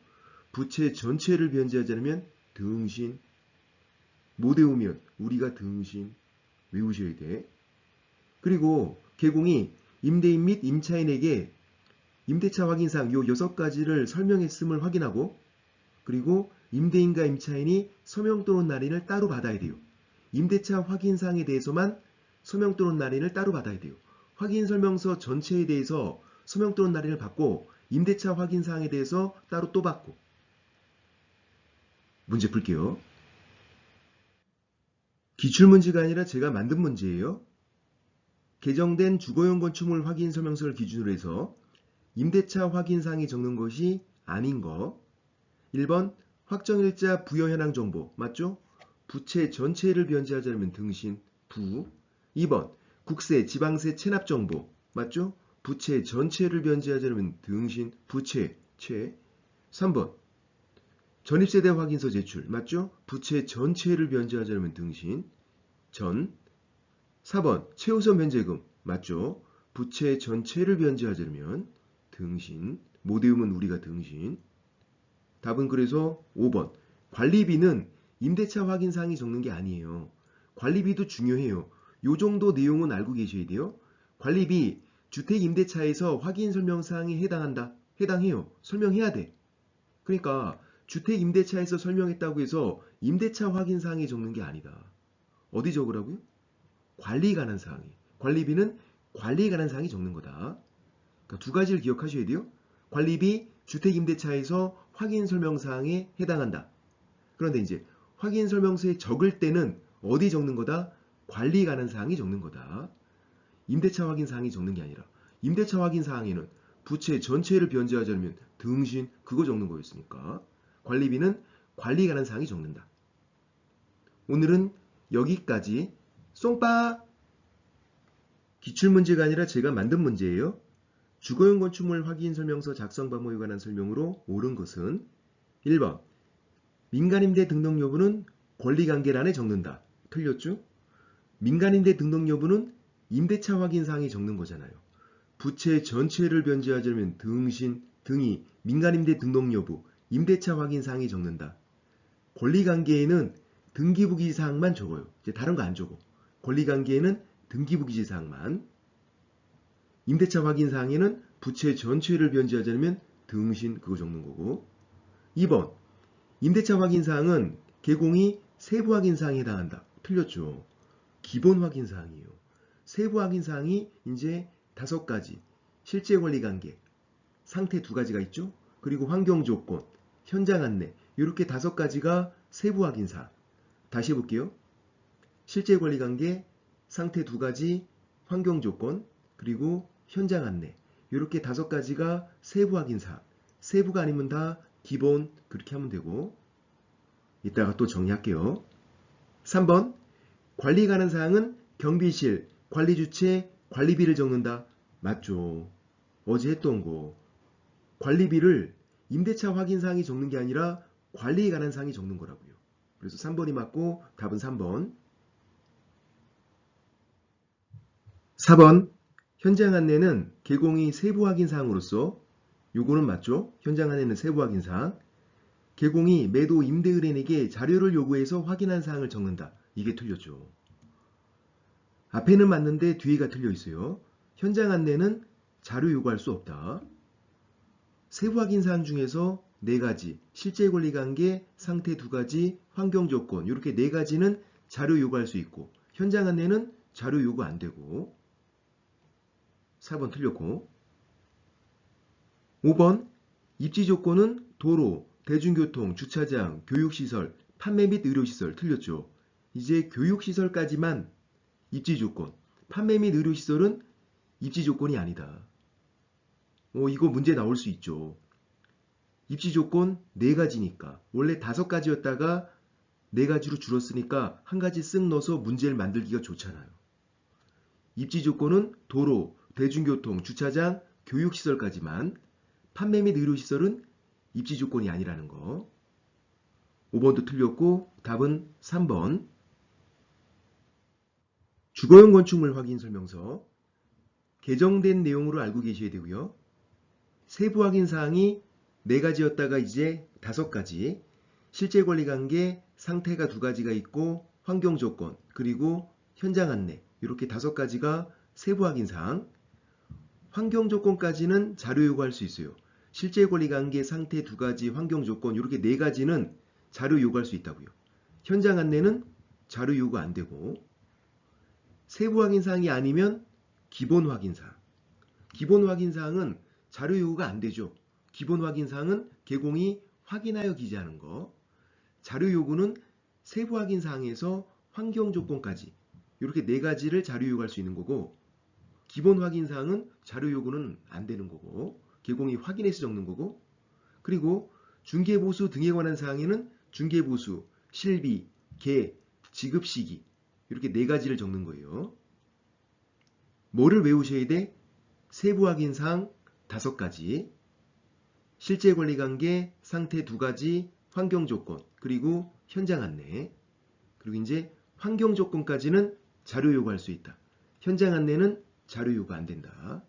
부채 전체를 변제하지 않으면 등신, 못 외우면 우리가 등신 외우셔야 돼. 그리고 개공이 임대인 및 임차인에게 임대차 확인사항 요 6가지를 설명했음을 확인하고, 그리고 임대인과 임차인이 서명 또는 날인을 따로 받아야 돼요. 임대차 확인사항에 대해서만 서명 또는 날인을 따로 받아야 돼요. 확인설명서 전체에 대해서 서명 또는 날인을 받고 임대차 확인사항에 대해서 따로 또 받고. 문제 풀게요. 기출문제가 아니라 제가 만든 문제예요. 개정된 주거용 건축물 확인설명서를 기준으로 해서 임대차 확인사항에 적는 것이 아닌 거. 1번 확정일자 부여 현황 정보 맞죠? 부채 전체를 변제하지 않으면 등신 부. 2번 국세 지방세 체납 정보 맞죠? 부채 전체를 변제하지 않으면 등신 부채 채. 3번 전입세대 확인서 제출 맞죠? 부채 전체를 변제하지 않으면 등신 전. 4번 최우선 변제금 맞죠? 부채 전체를 변제하지 않으면 등신. 못 외우면 우리가 등신. 답은 그래서 5번. 관리비는 임대차 확인사항이 적는 게 아니에요. 관리비도 중요해요. 요 정도 내용은 알고 계셔야 돼요. 관리비 주택임대차에서 확인설명사항에 해당한다. 해당해요. 설명해야 돼. 그러니까 주택임대차에서 설명했다고 해서 임대차 확인사항에 적는 게 아니다. 어디 적으라고요? 관리에 관한 사항이. 관리비는 관리에 관한 사항이 적는 거다. 그러니까 두 가지를 기억하셔야 돼요. 관리비 주택임대차에서 확인설명사항에 해당한다. 그런데 이제 확인설명서에 적을 때는 어디 적는 거다? 관리에 관한 사항이 적는 거다. 임대차 확인사항이 적는 게 아니라 임대차 확인사항에는 부채 전체를 변제하지 않으면 등신 그거 적는 거였으니까 관리비는 관리에 관한 사항이 적는다. 오늘은 여기까지. 쏭빠! 기출문제가 아니라 제가 만든 문제예요. 주거용 건축물 확인설명서 작성 방법에 관한 설명으로 옳은 것은 1번 민간임대 등록 여부는 권리관계란에 적는다. 틀렸죠? 민간임대 등록 여부는 임대차 확인사항에 적는 거잖아요. 부채 전체를 변제하지 않으면 등신, 등이 민간임대 등록 여부, 임대차 확인사항에 적는다. 권리관계에는 등기부기사항만 적어요. 이제 다른 거 안 적어. 권리관계에는 등기부기사항만. 임대차 확인사항에는 부채 전체를 변제하지 않으면 등신 그거 적는 거고. 2번 임대차 확인사항은 개공이 세부 확인사항에 해당한다. 틀렸죠. 기본 확인사항이에요. 세부 확인사항이 이제 5가지. 실제 권리관계, 상태 2가지가 있죠. 그리고 환경조건, 현장 안내 이렇게 5가지가 세부 확인사항. 다시 해볼게요. 실제 권리관계, 상태 2가지, 환경조건, 그리고 현장 안내 이렇게 5가지가 세부 확인사항. 세부가 아니면 다 기본 그렇게 하면 되고. 이따가 또 정리할게요. 3번 관리에 관한 사항은 경비실, 관리주체, 관리비를 적는다. 맞죠. 어제 했던 거. 관리비를 임대차 확인사항이 적는 게 아니라 관리에 관한 사항이 적는 거라고요. 그래서 3번이 맞고 답은 3번. 4번 현장 안내는 개공이 세부 확인사항으로서 요거는 맞죠? 현장 안내는 세부 확인사항. 개공이 매도 임대 의뢰인에게 자료를 요구해서 확인한 사항을 적는다. 이게 틀렸죠. 앞에는 맞는데 뒤에가 틀려 있어요. 현장 안내는 자료 요구할 수 없다. 세부 확인 사항 중에서 4가지, 실제 권리 관계, 상태 2가지, 환경 조건 이렇게 4가지는 자료 요구할 수 있고 현장 안내는 자료 요구 안 되고. 4번 틀렸고. 5번 입지 조건은 도로, 대중교통, 주차장, 교육시설, 판매 및 의료시설 틀렸죠. 이제 교육시설까지만 입지 조건, 판매 및 의료시설은 입지 조건이 아니다. 이거 문제 나올 수 있죠. 입지 조건 4가지니까 원래 5가지였다가 4가지로 줄었으니까 한 가지 쓱 넣어서 문제를 만들기가 좋잖아요. 입지 조건은 도로, 대중교통, 주차장, 교육시설까지만, 판매 및 의료시설은 입지 조건이 아니라는 거. 5번도 틀렸고 답은 3번. 주거용 건축물 확인 설명서 개정된 내용으로 알고 계셔야 되고요. 세부 확인 사항이 4가지였다가 이제 5가지. 실제 권리 관계, 상태가 2가지가 있고 환경 조건, 그리고 현장 안내. 이렇게 5가지가 세부 확인 사항. 환경 조건까지는 자료 요구할 수 있어요. 실제 권리 관계, 상태 2가지, 환경 조건 이렇게 4가지는 자료 요구할 수 있다고요. 현장 안내는 자료 요구 안 되고, 세부 확인 사항이 아니면 기본 확인 사항. 기본 확인 사항은 자료 요구가 안 되죠. 기본 확인 사항은 개공이 확인하여 기재하는 거. 자료 요구는 세부 확인 사항에서 환경 조건까지 이렇게 4가지를 자료 요구할 수 있는 거고, 기본 확인 사항은 자료 요구는 안 되는 거고, 개공이 확인해서 적는 거고, 그리고 중개보수 등에 관한 사항에는 중개보수, 실비, 개, 지급 시기 이렇게 4가지를 적는 거예요. 뭐를 외우셔야 돼? 세부 확인 사항 5가지, 실제 권리 관계, 상태 2가지, 환경 조건, 그리고 현장 안내. 그리고 이제 환경 조건까지는 자료 요구할 수 있다. 현장 안내는 자료 요구 안 된다.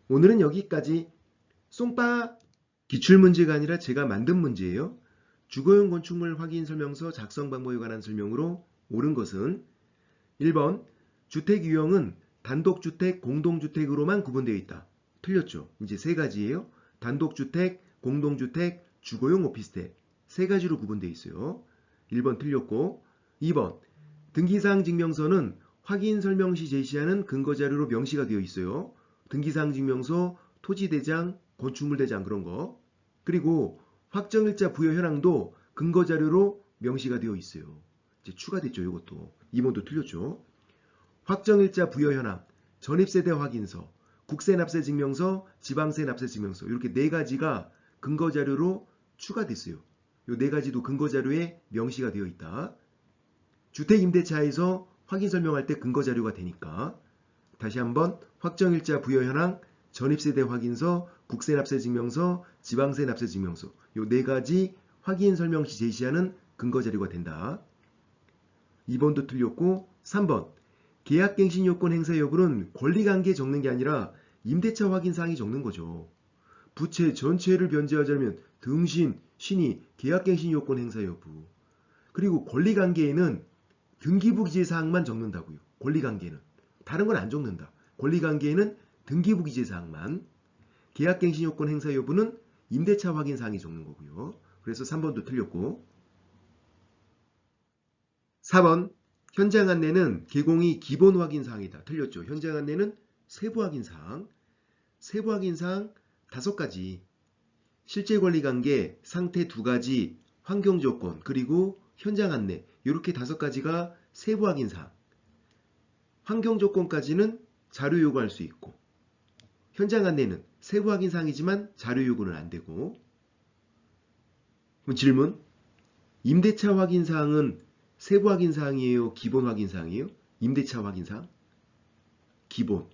오늘은 여기까지. 쏨빠! 기출문제가 아니라 제가 만든 문제예요. 주거용 건축물 확인 설명서 작성 방법에 관한 설명으로 옳은 것은 1번 주택 유형은 단독주택, 공동주택으로만 구분되어 있다. 틀렸죠. 이제 3가지예요. 단독주택, 공동주택, 주거용 오피스텔 3가지로 구분되어 있어요. 1번 틀렸고, 2번 등기사항 증명서는 확인 설명 시 제시하는 근거자료로 명시가 되어 있어요. 등기사항 증명서, 토지대장, 건축물대장 그런 거. 그리고 확정일자 부여 현황도 근거자료로 명시가 되어 있어요. 이제 추가됐죠. 이것도. 2번도 틀렸죠. 확정일자 부여 현황, 전입세대 확인서, 국세납세 증명서, 지방세 납세 증명서 이렇게 4가지가 근거자료로 추가됐어요. 이 4가지도 근거자료에 명시가 되어 있다. 주택임대차에서 확인 설명할 때 근거자료가 되니까. 다시 한번 확정일자 부여 현황, 전입세대 확인서, 국세납세 증명서, 지방세 납세 증명서 이 4가지 확인 설명 시 제시하는 근거자료가 된다. 2번도 틀렸고, 3번 계약갱신 요건 행사 여부는 권리관계에 적는 게 아니라 임대차 확인사항이 적는 거죠. 부채 전체를 변제하자면 등신, 신의, 계약갱신 요건 행사 여부. 그리고 권리관계에는 등기부 기재사항만 적는다고요. 권리관계는. 다른 건 안 적는다. 권리관계에는 등기부 기재사항만. 계약갱신 요건 행사 여부는 임대차 확인사항이 적는 거고요. 그래서 3번도 틀렸고. 4번 현장 안내는 개공이 기본 확인사항이다. 틀렸죠. 현장 안내는 세부 확인사항. 세부 확인사항 5가지. 실제 권리관계, 상태 2가지, 환경조건, 그리고 현장 안내 이렇게 5가지가 세부 확인사항. 환경조건까지는 자료 요구할 수 있고, 현장 안내는 세부 확인사항이지만 자료 요구는 안 되고. 그럼 질문. 임대차 확인사항은 세부 확인사항이에요? 기본 확인사항이에요? 임대차 확인사항? 기본.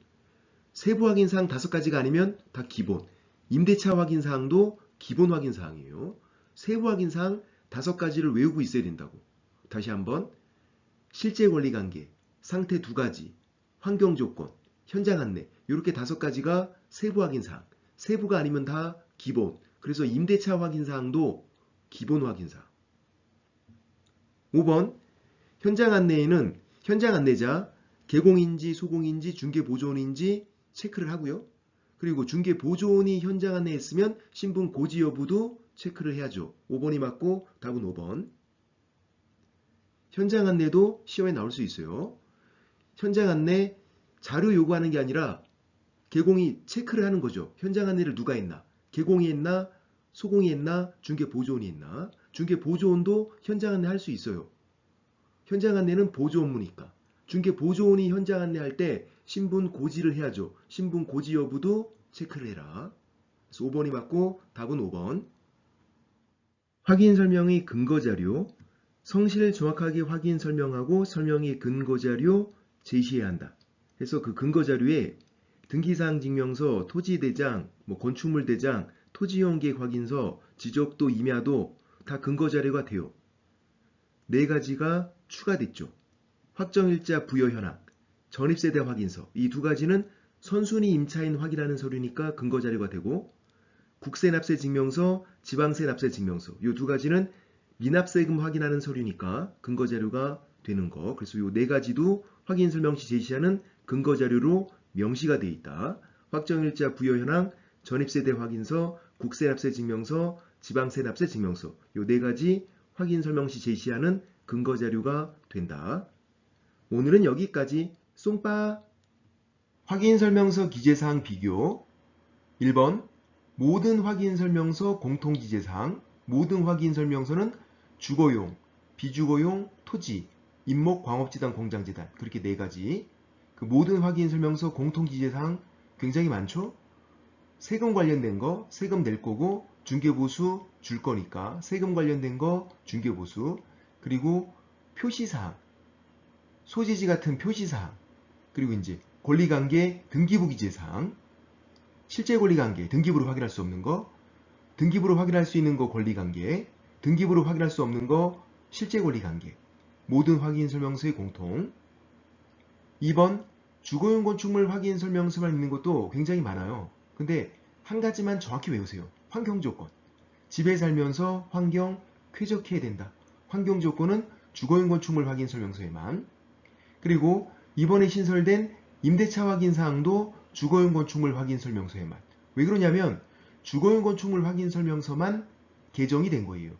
세부 확인사항 5가지가 아니면 다 기본. 임대차 확인사항도 기본 확인사항이에요. 세부 확인사항 5가지를 외우고 있어야 된다고. 다시 한번. 실제 권리관계, 상태 2가지, 환경조건, 현장 안내 이렇게 5가지가 세부 확인사항. 세부가 아니면 다 기본. 그래서 임대차 확인사항도 기본 확인사항. 5번 현장 안내에는 현장 안내자 개공인지 소공인지 중개보조원인지 체크를 하고요. 그리고 중개보조원이 현장 안내했으면 신분 고지 여부도 체크를 해야죠. 5번이 맞고 답은 5번. 현장 안내도 시험에 나올 수 있어요. 현장 안내 자료 요구하는 게 아니라 개공이 체크를 하는 거죠. 현장 안내를 누가 했나? 개공이 했나? 소공이 했나? 중개보조원이 했나? 중개보조원도 현장 안내 할 수 있어요. 현장 안내는 보조 업무니까. 중개보조원이 현장 안내할 때 신분 고지를 해야죠. 신분 고지 여부도 체크를 해라. 그래서 5번이 맞고 답은 5번. 확인 설명의 근거자료. 성실을 정확하게 확인 설명하고 설명의 근거자료 제시해야 한다. 그래서 그 근거자료에 등기사항 증명서, 토지대장, 건축물대장, 토지이용계획 확인서, 지적도, 임야도 다 근거자료가 돼요. 4가지가 추가됐죠. 확정일자 부여 현황, 전입세대 확인서 이 2가지는 선순위 임차인 확인하는 서류니까 근거자료가 되고, 국세납세 증명서, 지방세 납세 증명서 이 두 가지는 미납세금 확인하는 서류니까 근거자료가 되는 거. 그래서 이 네 가지도 확인설명시 제시하는 근거자료로 명시가 돼 있다. 확정일자 부여 현황, 전입세대 확인서, 국세납세 증명서, 지방세 납세 증명서 이 네 가지 확인설명시 제시하는 근거자료가 된다. 오늘은 여기까지. 쏨빠. 확인설명서 기재사항 비교. 1번 모든 확인설명서 공통기재사항. 모든 확인설명서는 주거용, 비주거용, 토지, 임목, 광업지단, 공장재단 그렇게 네 가지. 그 모든 확인설명서 공통기재사항 굉장히 많죠? 세금 관련된 거 세금 낼 거고 중개보수 줄 거니까 세금 관련된 거 중개보수, 그리고 표시사항, 소재지 같은 표시사항, 그리고 이제 권리관계 등기부 기재사항, 실제 권리관계 등기부로 확인할 수 없는 거, 등기부로 확인할 수 있는 거 권리관계, 등기부로 확인할 수 없는 거 실제 권리관계, 모든 확인설명서의 공통. 2번 주거용 건축물 확인설명서만 있는 것도 굉장히 많아요. 근데 한 가지만 정확히 외우세요. 환경조건. 집에 살면서 환경 쾌적해야 된다. 환경조건은 주거용 건축물 확인설명서에만. 그리고 이번에 신설된 임대차 확인사항도 주거용 건축물 확인설명서에만. 왜 그러냐면 주거용 건축물 확인설명서만 개정이 된 거예요.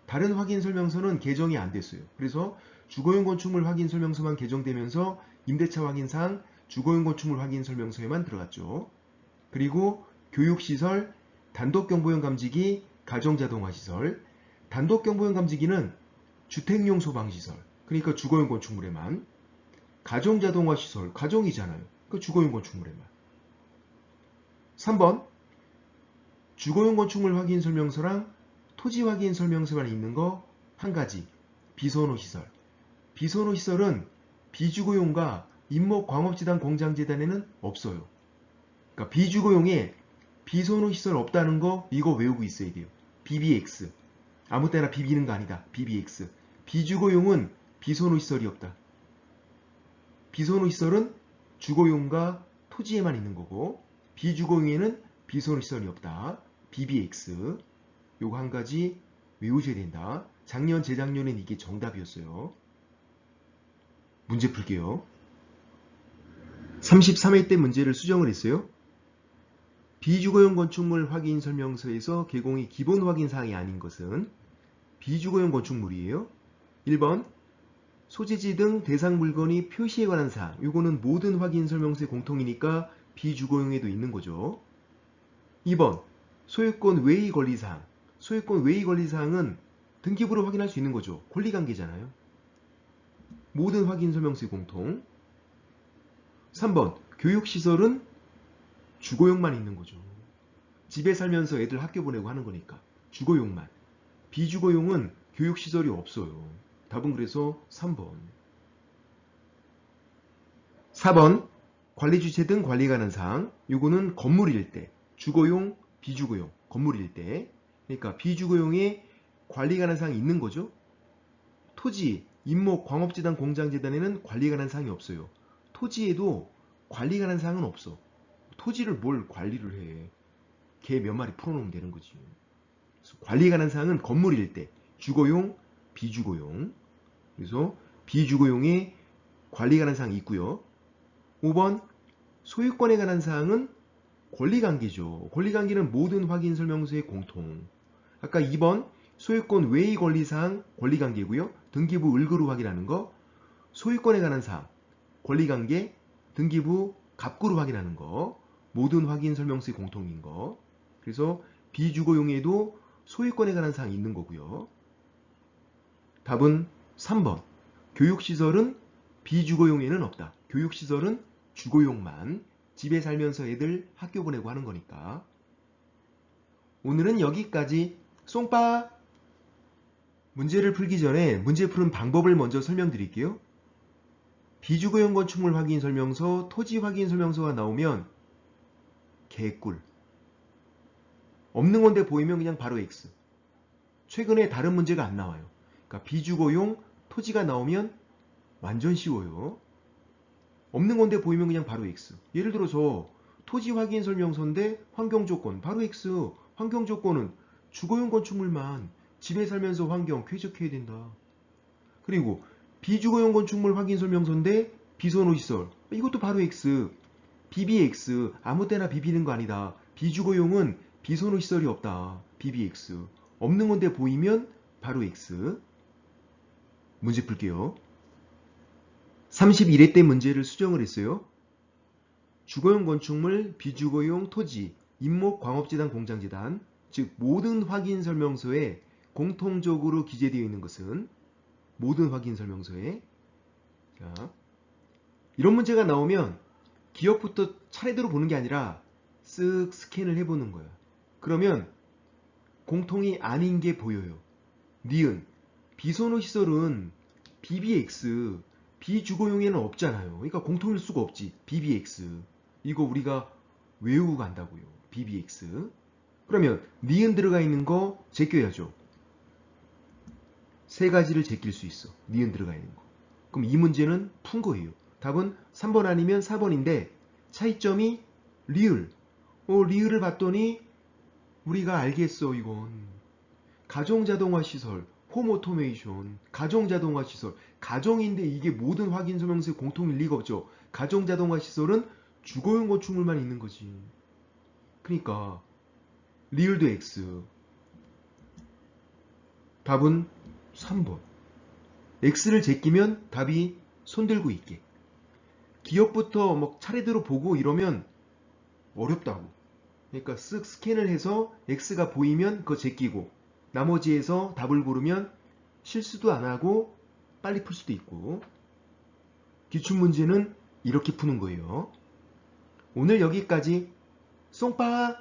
다른 확인설명서는 개정이 안 됐어요. 그래서 주거용 건축물 확인설명서만 개정되면서 임대차 확인사항, 주거용 건축물 확인설명서에만 들어갔죠. 그리고 교육시설, 단독경보용 감지기, 가정자동화시설. 단독경보용 감지기는 주택용 소방시설, 그러니까 주거용 건축물에만. 가정자동화시설, 가정이잖아요. 그러니까 주거용 건축물에만. 3번 주거용 건축물 확인설명서랑 토지 확인설명서만 있는 거 한 가지. 비선호시설. 비선호시설은 비주거용과 임목, 광업지단, 공장재단에는 없어요. 그러니까 비주거용에 비선호시설 없다는 거 이거 외우고 있어야 돼요. BBX. 아무 때나 비비는 거 아니다. BBX. 비주거용은 비선호시설이 없다. 비선호시설은 주거용과 토지에만 있는 거고 비주거용에는 비선호시설이 없다. BBX. 요거 한 가지 외우셔야 된다. 작년, 재작년엔 이게 정답이었어요. 문제 풀게요. 33회 때 문제를 수정을 했어요. 비주거용 건축물 확인 설명서에서 개공이 기본 확인 사항이 아닌 것은 비주거용 건축물이에요. 1번 소재지 등 대상 물건이 표시에 관한 사항. 이거는 모든 확인 설명서의 공통이니까 비주거용에도 있는 거죠. 2번 소유권 외의 권리 사항. 소유권 외의 권리 사항은 등기부로 확인할 수 있는 거죠. 권리관계잖아요. 모든 확인 설명서의 공통. 3번 교육시설은 주거용만 있는 거죠. 집에 살면서 애들 학교 보내고 하는 거니까 주거용만. 비주거용은 교육시설이 없어요. 답은 그래서 3번. 4번 관리주체 등 관리 가능 사항. 요거는 건물일 때 주거용, 비주거용, 건물일 때. 그러니까 비주거용에 관리 가능 사항이 있는 거죠. 토지, 임목, 광업재단, 공장재단에는 관리 가능 사항이 없어요. 토지에도 관리 가능 사항은 없어. 토지를 뭘 관리를 해. 개 몇 마리 풀어놓으면 되는 거지. 그래서 관리 가능 사항은 건물일 때 주거용, 비주거용. 그래서 비주거용에 관리 가능 사항이 있고요. 5번 소유권에 관한 사항은 권리관계죠. 권리관계는 모든 확인 설명서의 공통. 아까 2번 소유권 외의 권리사항 권리관계고요. 등기부 을구로 확인하는 거. 소유권에 관한 사항 권리관계 등기부 갑구로 확인하는 거. 모든 확인 설명서의 공통인 거. 그래서 비주거용에도 소유권에 관한 사항이 있는 거고요. 답은 3번. 교육시설은 비주거용에는 없다. 교육시설은 주거용만. 집에 살면서 애들 학교 보내고 하는 거니까. 오늘은 여기까지. 쏨빠. 문제를 풀기 전에 문제 푸는 방법을 먼저 설명드릴게요. 비주거용 건축물 확인 설명서, 토지 확인 설명서가 나오면 개꿀. 없는 건데 보이면 그냥 바로 X. 최근에 다른 문제가 안 나와요. 그러니까 비주거용 토지가 나오면 완전 쉬워요. 없는 건데 보이면 그냥 바로 X. 예를 들어서 토지 확인 설명서인데 환경 조건 바로 X. 환경 조건은 주거용 건축물만 집에 살면서 환경 쾌적해야 된다. 그리고 비주거용 건축물 확인 설명서인데 비선호시설 이것도 바로 X. BBX 아무 때나 비비는 거 아니다. 비주거용은 비선호시설이 없다. BBX 없는 건데 보이면 바로 X. 문제 풀게요. 31회 때 문제를 수정을 했어요. 주거용 건축물, 비주거용 토지, 임목 광업재단 공장재단 즉 모든 확인 설명서에 공통적으로 기재되어 있는 것은 모든 확인 설명서에 자, 이런 문제가 나오면 기억부터 차례대로 보는 게 아니라 쓱 스캔을 해보는 거야. 그러면 공통이 아닌 게 보여요. 니은 비선호 시설은 BBX 비주거용에는 없잖아요. 그러니까 공통일 수가 없지. BBX 이거 우리가 외우고 간다고요. BBX 그러면 니은 들어가 있는 거 제껴야죠. 세 가지를 제낄 수 있어. 니은 들어가 있는 거. 그럼 이 문제는 푼 거예요. 답은 3번 아니면 4번인데 차이점이 리을. 리을을 봤더니 우리가 알겠어 이건. 가정자동화 시설, 홈오토메이션, 가정자동화 시설. 가정인데 이게 모든 확인 설명서에 공통일 리가 없죠. 가정자동화 시설은 주거용 건축물만 있는 거지. 그러니까 리을도 X. 답은 3번. X를 제끼면 답이 손들고 있게. 기억부터 막 차례대로 보고 이러면 어렵다고. 그러니까 쓱 스캔을 해서 X가 보이면 그거 제끼고 나머지에서 답을 고르면 실수도 안 하고 빨리 풀 수도 있고. 기출문제는 이렇게 푸는 거예요. 오늘 여기까지. 쏭빠!